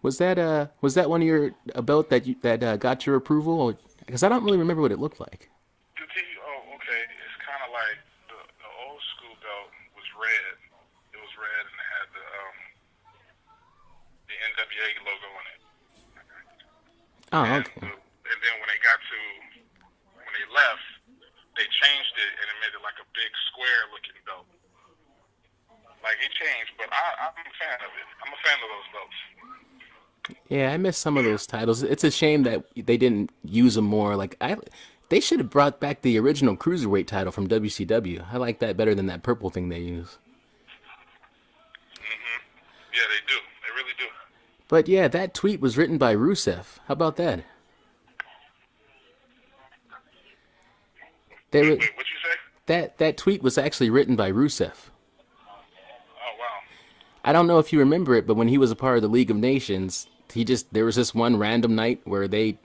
Was that one of your a belt that got your approval? Because I don't really remember what it looked like. Okay. It's kind of like the old school belt was red. It was red and it had the NWA logo on it. Oh, okay. And then when they left, they changed it and it made it like a big square looking belt. Like, it changed, but I'm a fan of it. I'm a fan of those belts. Yeah, I miss some of those titles. It's a shame that they didn't use them more. They should have brought back the original Cruiserweight title from WCW. I like that better than that purple thing they use. Yeah, they do. They really do. But yeah, that tweet was written by Rusev. How about that? Wait, what'd you say? That tweet was actually written by Rusev. Oh, wow. I don't know if you remember it, but when he was a part of the League of Nations, there was this one random night where they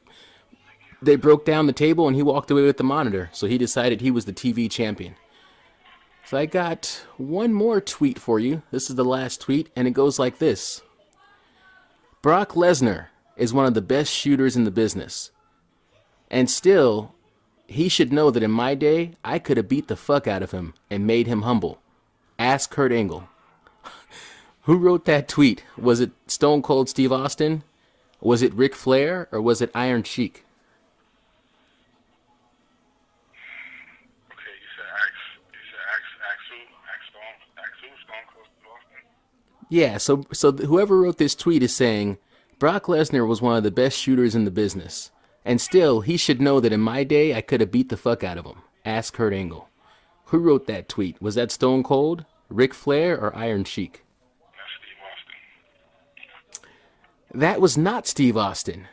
broke down the table and he walked away with the monitor. So he decided he was the TV champion. So I got one more tweet for you. This is the last tweet, and it goes like this. Brock Lesnar is one of the best shooters in the business. And still, he should know that in my day, I could have beat the fuck out of him and made him humble. Ask Kurt Angle. Who wrote that tweet? Was it Stone Cold Steve Austin? Was it Ric Flair? Or was it Iron Sheik? Okay, you said Stone Cold Steve Austin? Yeah, so whoever wrote this tweet is saying, Brock Lesnar was one of the best shooters in the business. And still, he should know that in my day, I could have beat the fuck out of him. Ask Kurt Angle. Who wrote that tweet? Was that Stone Cold, Ric Flair, or Iron Sheik? That was not Steve Austin.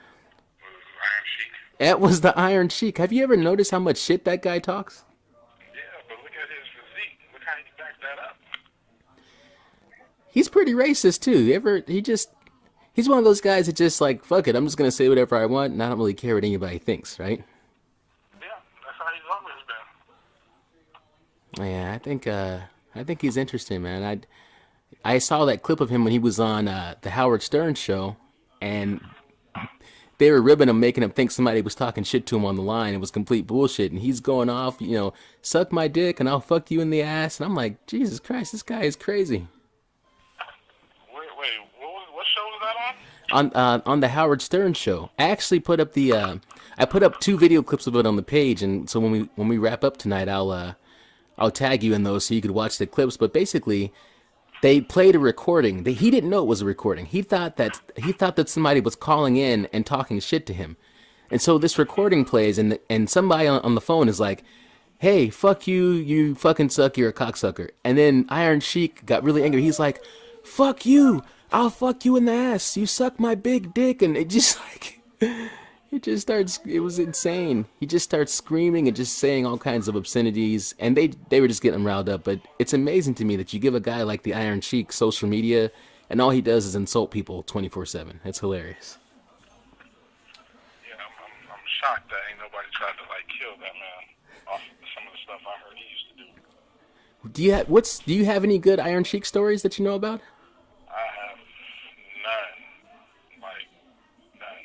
Iron Sheik? That was the Iron Sheik. Have you ever noticed how much shit that guy talks? Yeah, but look at his physique. Look how he backed that up. He's pretty racist, too. He's one of those guys that just like, fuck it, I'm just going to say whatever I want, and I don't really care what anybody thinks, right? Yeah, that's how he's always been. Yeah, I think he's interesting, man. I saw that clip of him when he was on the Howard Stern show, and they were ribbing him, making him think somebody was talking shit to him on the line. It was complete bullshit, and he's going off, suck my dick and I'll fuck you in the ass. And I'm like, Jesus Christ, this guy is crazy. Wait, what show was that on? On the Howard Stern show. I actually put up I put up 2 video clips of it on the page, and so when we wrap up tonight, I'll I'll tag you in those so you could watch the clips. But basically, they played a recording. He didn't know it was a recording. He thought that somebody was calling in and talking shit to him. And so this recording plays, and somebody on the phone is like, "Hey, fuck you, you fucking suck, you're a cocksucker." And then Iron Sheik got really angry. He's like, "Fuck you, I'll fuck you in the ass. You suck my big dick." And it just like, it just starts. It was insane. He just starts screaming and just saying all kinds of obscenities, and they were just getting him riled up. But it's amazing to me that you give a guy like the Iron Sheik social media, and all he does is insult people 24/7. It's hilarious. Yeah, I'm shocked that ain't nobody tried to like kill that man off of some of the stuff I heard he used to do. Do you have any good Iron Sheik stories that you know about? I have none, like none.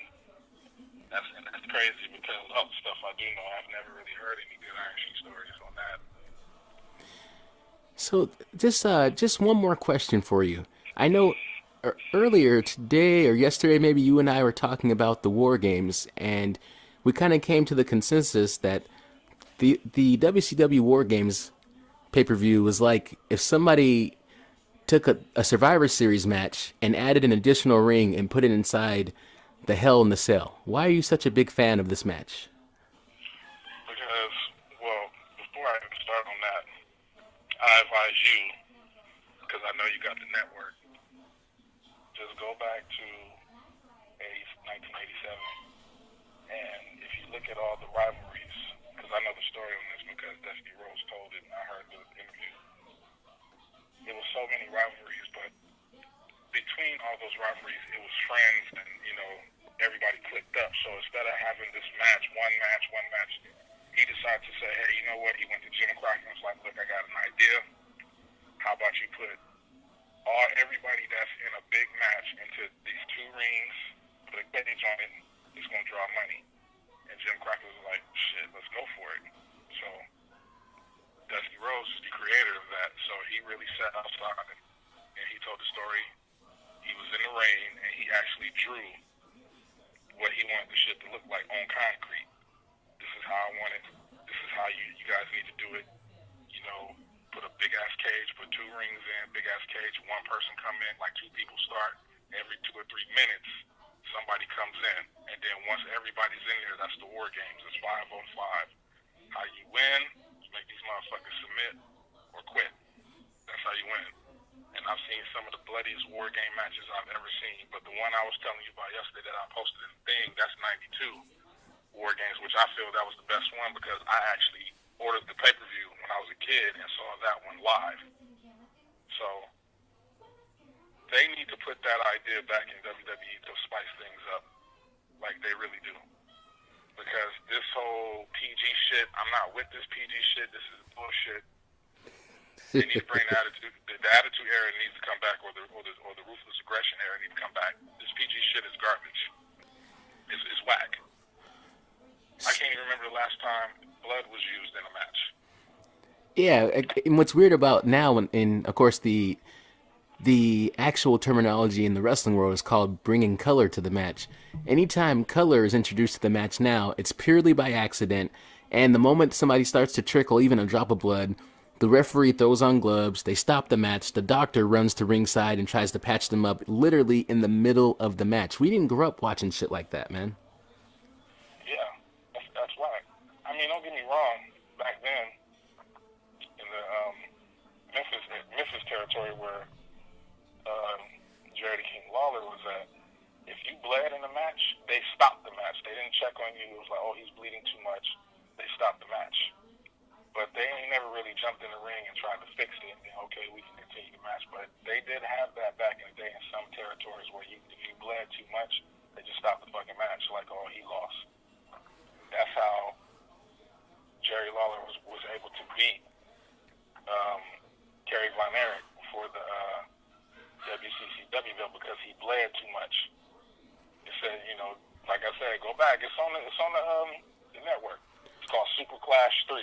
That's crazy because all the stuff I do know, I've never really heard any good Iron Sheik stories on that. So just one more question for you. I know earlier today or yesterday, maybe you and I were talking about the War Games, and we kind of came to the consensus that the WCW War Games pay-per-view was like if somebody took a Survivor Series match and added an additional ring and put it inside the Hell in the Cell. Why are you such a big fan of this match? Because, well, before I even start on that, I advise you, because I know you got the network, just go back to 1987, and if you look at all the rivalries, because I know the story on this because Dusty Rhodes told it and I heard the interview. It was so many rivalries, but between all those rivalries, it was friends and, everybody clicked up. So instead of having this one match, he decided to say, hey, you know what? He went to Jim Crockett and was like, look, I got an idea. How about you put everybody that's in a big match into these two rings, put a cage on it, it's going to draw money. And Jim Crockett was like, shit, let's go for it. So Dusty Rhodes is the creator of that. So he really sat outside and he told the story. He was in the rain and he actually drew what he wanted the shit to look like on concrete. This is how I want it. This is how you guys need to do it. Put a big ass cage, put two rings in, big ass cage, one person come in, like two people start. Every 2 or 3 minutes, somebody comes in. And then once everybody's in there, that's the War Games. It's 5 on 5. How you win, you make these motherfuckers submit or quit. That's how you win. And I've seen some of the bloodiest War Game matches I've ever seen. But the one I was telling you about yesterday that I posted in the thing, that's 92 War Games, which I feel that was the best one because I actually ordered the pay-per-view when I was a kid and saw that one live. So they need to put that idea back in WWE to spice things up like they really do. Because this whole PG shit, I'm not with this PG shit. This is bullshit. They need to bring the attitude. The attitude era needs to come back, or the ruthless aggression era needs to come back. This PG shit is garbage. It's whack. I can't even remember the last time blood was used in a match. Yeah, and what's weird about now, and of course the actual terminology in the wrestling world is called bringing color to the match. Anytime color is introduced to the match now, it's purely by accident, and the moment somebody starts to trickle even a drop of blood, the referee throws on gloves, they stop the match, the doctor runs to ringside and tries to patch them up literally in the middle of the match. We didn't grow up watching shit like that, man. Yeah, that's right. I mean, don't get me wrong, back then, in the Memphis territory where Jerry the King Lawler was at, if you bled in a match, they stopped the match. They didn't check on you. It was like, oh, he's bleeding too much. They stopped the match. But they ain't never really jumped in the ring and tried to fix it and then, okay, we can continue the match. But they did have that back in the day in some territories where if you bled too much, they just stopped the fucking match. Like, oh, he lost. That's how Jerry Lawler was able to beat Kerry Von Erich for the WCCW belt because he bled too much. It said, like I said, go back. It's on the network. It's called Super Clash 3.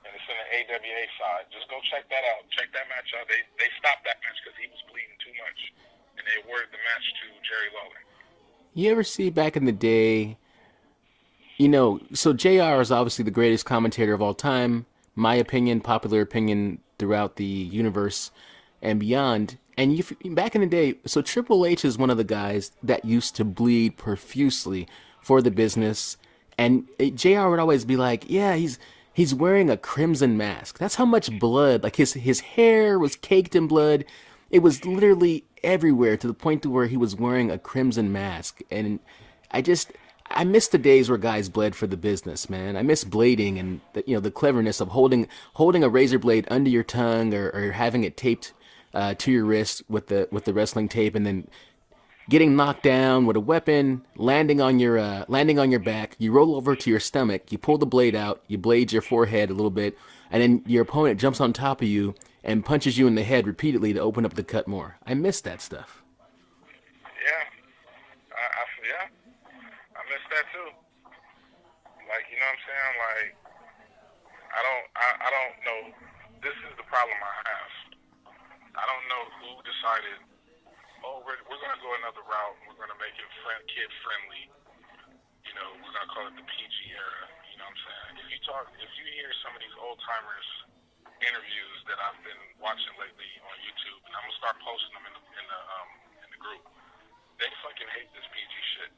And it's in the AWA side. Just go check that out. Check that match out. They stopped that match because he was bleeding too much. And they awarded the match to Jerry Lawler. You ever see back in the day, so JR is obviously the greatest commentator of all time, my opinion, popular opinion throughout the universe and beyond. And back in the day, so Triple H is one of the guys that used to bleed profusely for the business. And JR would always be like, yeah, he's wearing a crimson mask. That's how much blood, like his hair was caked in blood. It was literally everywhere to the point to where he was wearing a crimson mask. And I miss the days where guys bled for the business, man. I miss blading and the cleverness of holding a razor blade under your tongue or having it taped to your wrist with the wrestling tape, and then getting knocked down with a weapon, landing on your back. You roll over to your stomach, you pull the blade out, you blade your forehead a little bit, and then your opponent jumps on top of you and punches you in the head repeatedly to open up the cut more. I miss that stuff. Yeah, I miss that too. Like, you know what I'm saying? Like, I don't know. This is the problem I have. I don't know who decided, oh, we're going to go another route. We're going to make it kid friendly. You know, we're going to call it the PG era. You know what I'm saying? If you hear some of these old timers interviews that I've been watching lately on YouTube, and I'm gonna start posting them in the group, they fucking hate this PG shit.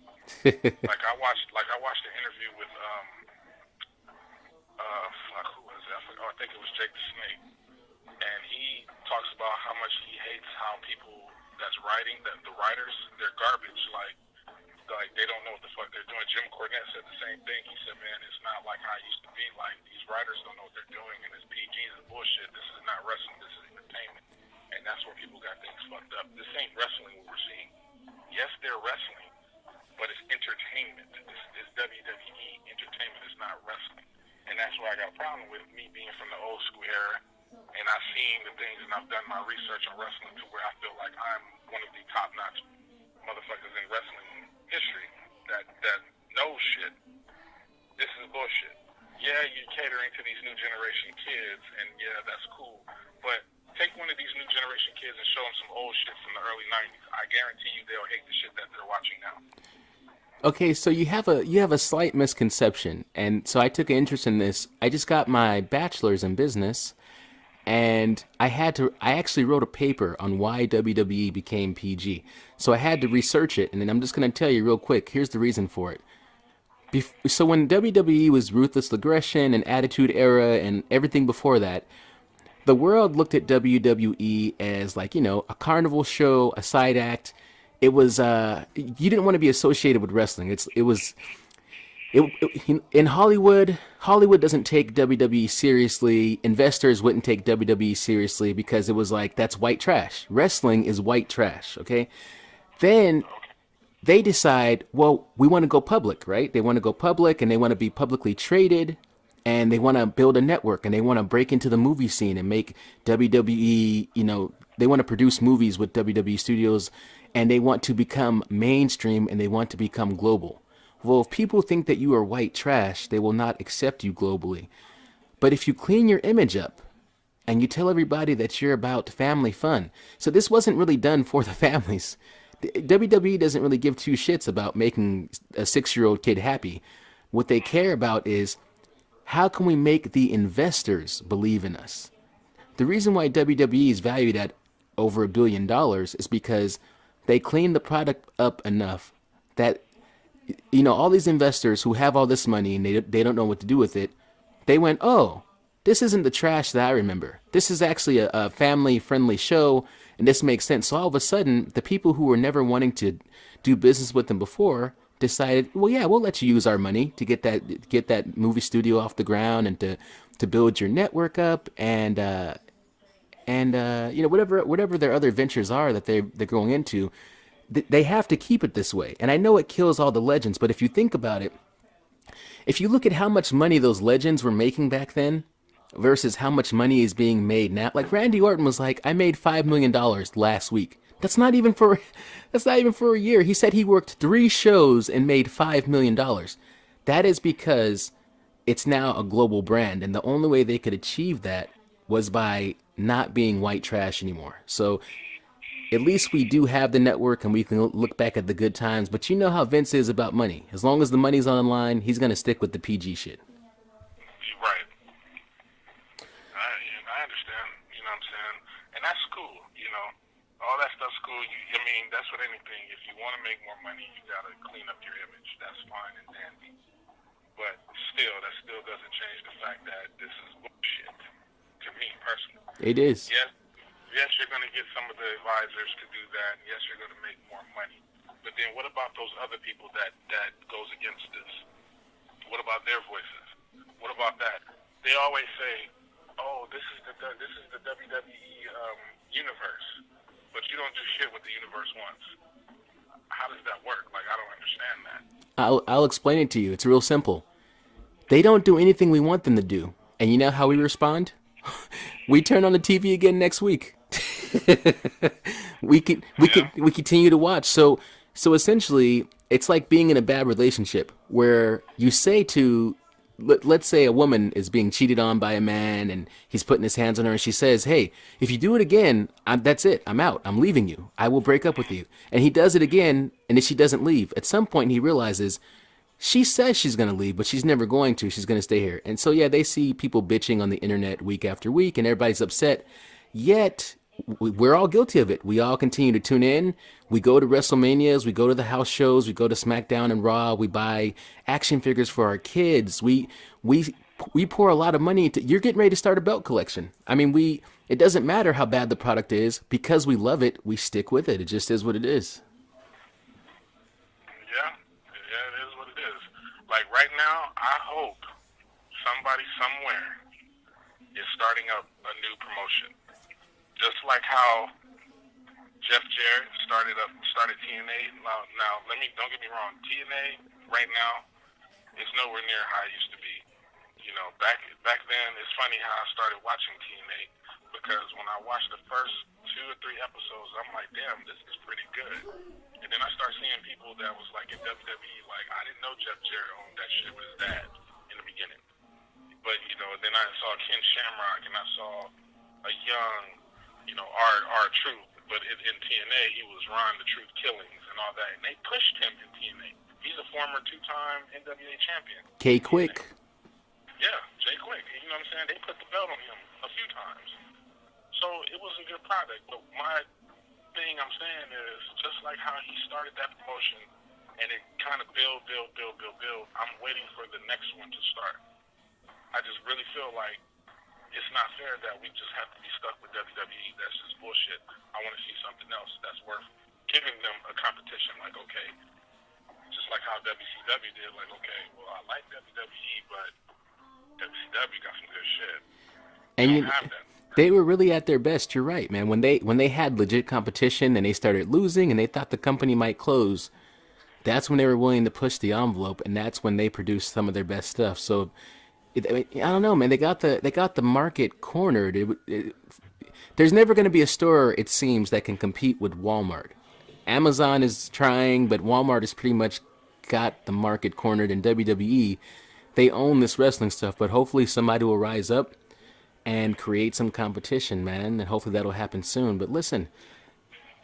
like I watched an interview with who was it? I think it was Jake the Snake, and he talks about how much he hates how people that's writing, that the writers, they're garbage. Like they don't know what the fuck they're doing. Jim Cornette said the same thing. He said, man, it's not like how it used to be. Like, these writers don't know what they're doing, and this PG is bullshit. This is not wrestling. This is entertainment. And that's where people got things fucked up. This ain't wrestling we're seeing. Yes, they're wrestling, but it's entertainment. It's WWE. Entertainment is not wrestling. And that's why I got a problem with me being from the old school era, and I've seen the things, and I've done my research on wrestling to where I feel like I'm one of the top-notch motherfuckers in wrestling history that knows shit. This is bullshit. Yeah, you're catering to these new generation kids, and yeah, that's cool. But take one of these new generation kids and show them some old shit from the early 90s. I guarantee you they'll hate the shit that they're watching now. Okay, so you have a slight misconception, and so I took an interest in this. I just got my bachelor's in business, and I actually wrote a paper on why WWE became PG. So I had to research it, and then I'm just going to tell you real quick, here's the reason for it. So when WWE was Ruthless Aggression and Attitude Era and everything before that, the world looked at WWE as like, a carnival show, a side act. It was, you didn't want to be associated with wrestling. In Hollywood doesn't take WWE seriously. Investors wouldn't take WWE seriously because it was like, that's white trash. Wrestling is white trash, okay? Then they decide, well, we want to go public, right? They want to go public, and they want to be publicly traded, and they want to build a network, and they want to break into the movie scene and make WWE, they want to produce movies with WWE Studios, and they want to become mainstream, and they want to become global. Well, if people think that you are white trash, they will not accept you globally. But if you clean your image up and you tell everybody that you're about family fun, so this wasn't really done for the families. WWE doesn't really give two shits about making a 6-year-old kid happy. What they care about is, how can we make the investors believe in us? The reason why WWE is valued at over $1 billion is because they clean the product up enough that all these investors who have all this money and they don't know what to do with it, they went, oh, this isn't the trash that I remember. This is actually a family-friendly show, and this makes sense. So all of a sudden, the people who were never wanting to do business with them before decided, well, yeah, we'll let you use our money to get that movie studio off the ground and to build your network up and whatever their other ventures are that they're going into. They have to keep it this way. And I know it kills all the legends, but if you think about it, if you look at how much money those legends were making back then versus how much money is being made now, like Randy Orton was like, I made $5 million last week. That's not even for a year. He said he worked 3 shows and made $5 million. That is because it's now a global brand, and the only way they could achieve that was by not being white trash anymore. So at least we do have the network and we can look back at the good times. But you know how Vince is about money. As long as the money's on the line, he's going to stick with the PG shit. Right. You know what I'm saying? And that's cool, you know. All that stuff's cool. I mean, that's what anything. If you want to make more money, you got to clean up your image. That's fine and dandy. But still, that still doesn't change the fact that this is bullshit, to me personally. It is. Yes, you're going to get some of the advisors to do that. Yes, you're going to make more money. But then what about those other people that goes against this? What about their voices? What about that? They always say, "Oh, this is the WWE universe," but you don't do shit what the universe wants. How does that work? Like, I don't understand that. I'll explain it to you. It's real simple. They don't do anything we want them to do. And you know how we respond? We turn on the TV again next week. we continue to watch. So essentially, it's like being in a bad relationship where you say to, let's say a woman is being cheated on by a man and he's putting his hands on her and she says, "Hey, if you do it again, that's it. I'm out. I'm leaving you. I will break up with you." And he does it again, and if she doesn't leave, at some point he realizes she says she's going to leave, but she's never going to. She's going to stay here. And so, yeah, they see people bitching on the internet week after week, and everybody's upset. Yet, we're all guilty of it. We all continue to tune in. We go to WrestleManias. We go to the house shows. We go to SmackDown and Raw. We buy action figures for our kids. We pour a lot of money into. You're getting ready to start a belt collection. I mean, it doesn't matter how bad the product is. Because we love it, we stick with it. It just is what it is. Yeah, it is what it is. Like right now, I hope somebody somewhere is starting up a new promotion. Just like how Jeff Jarrett started TNA. Now, don't get me wrong. TNA right now is nowhere near how it used to be. You know, back then, it's funny how I started watching TNA because when I watched the first 2 or 3 episodes, I'm like, damn, this is pretty good. And then I start seeing people that was like in WWE, like I didn't know Jeff Jarrett owned that shit with his dad in the beginning. But you know, then I saw Ken Shamrock and I saw a young, you know, R-Truth, but in TNA, he was Ron the Truth Killings and all that, and they pushed him in TNA. He's a former 2-time NWA champion. K Quick. Yeah, Jay Quick. You know what I'm saying? They put the belt on him a few times. So it was a good product, but my thing I'm saying is, just like how he started that promotion, and it kind of build, I'm waiting for the next one to start. I just really feel like it's not fair that we just have to be stuck with WWE. That's just bullshit. I want to see something else that's worth giving them a competition. Like, okay, just like how WCW did. Like, okay, well, I like WWE, but WCW got some good shit. And don't have that. They were really at their best. You're right, man. When they had legit competition and they started losing and they thought the company might close, that's when they were willing to push the envelope, and that's when they produced some of their best stuff. So I don't know, man. They got the market cornered. There's never going to be a store, it seems, that can compete with Walmart. Amazon is trying, but Walmart has pretty much got the market cornered. In WWE, they own this wrestling stuff, but hopefully somebody will rise up and create some competition, man, and hopefully that'll happen soon. But listen,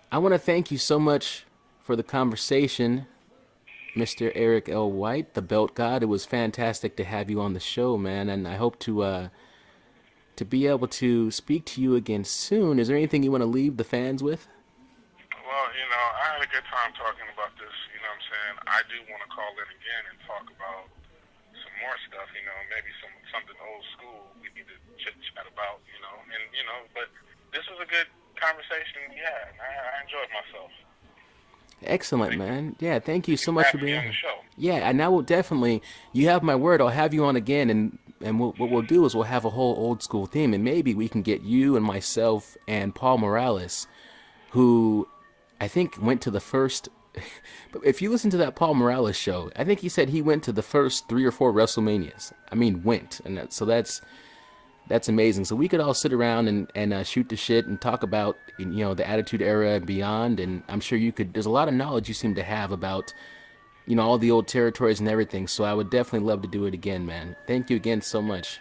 I want to thank you so much for the conversation, Mr. Eric L. White, the Belt God. It was fantastic to have you on the show, man, and I hope to be able to speak to you again soon. Is there anything you want to leave the fans with? Well, you know, I had a good time talking about this, you know what I'm saying? I do want to call in again and talk about some more stuff, you know, maybe something old school we need to chit-chat about, you know, and, you know, but this was a good conversation, yeah, and I enjoyed myself. Excellent, man. Yeah, thank you so much for being on the show. Yeah, and I will definitely, you have my word, I'll have you on again, and what we'll do is we'll have a whole old school theme, and maybe we can get you and myself and Paul Morales, who I think went to the first, but if you listen to that Paul Morales show, I think he said he went to the first 3 or 4 WrestleManias. I mean, went, and that's amazing. So we could all sit around and shoot the shit and talk about, you know, the Attitude Era and beyond. And I'm sure there's a lot of knowledge you seem to have about, you know, all the old territories and everything. So I would definitely love to do it again, man. Thank you again so much.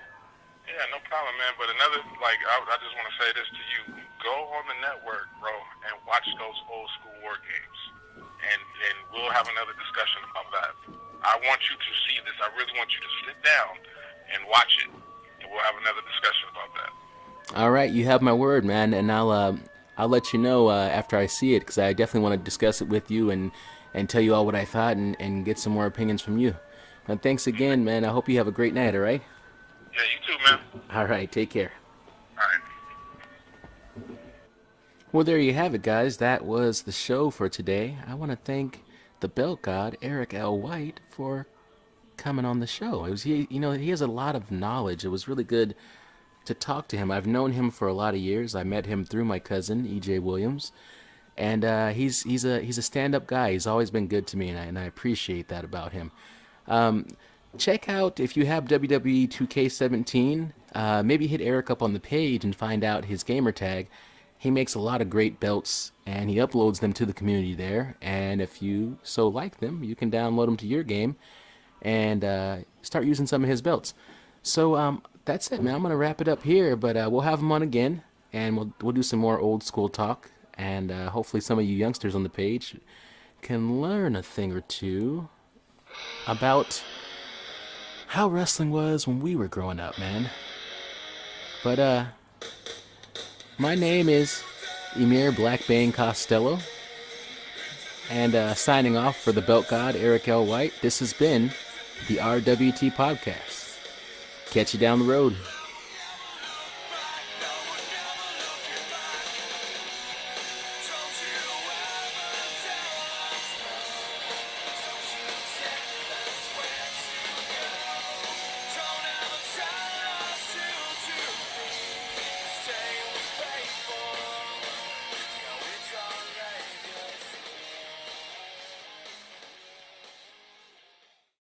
Yeah, no problem, man. But another, like, I just want to say this to you. Go on the network, bro, and watch those old school war games. And we'll have another discussion about that. I want you to see this. I really want you to sit down and watch it. And we'll have another discussion about that. All right, you have my word, man, and I'll let you know after I see it, because I definitely want to discuss it with you and tell you all what I thought and get some more opinions from you. And thanks again, man. I hope you have a great night. All right. Yeah, you too, man. All right. Take care. All right. Well, there you have it, guys. That was the show for today. I want to thank the belt god, Eric L. White, for coming on the show. He has a lot of knowledge. It was really good to talk to him. I've known him for a lot of years. I met him through my cousin, E.J. Williams, and he's a stand-up guy. He's always been good to me, and I appreciate that about him. Check out, if you have WWE 2K17, maybe hit Eric up on the page and find out his gamer tag. He makes a lot of great belts, and he uploads them to the community there. And if you so like them, you can download them to your game and start using some of his belts. So that's it, man. I'm gonna wrap it up here, but we'll have him on again, and we'll do some more old school talk, and hopefully some of you youngsters on the page can learn a thing or two about how wrestling was when we were growing up, man. But my name is Emir Blackbane Costello, and signing off for the belt god Eric L. White. This has been the RWT Podcast. Catch you down the road.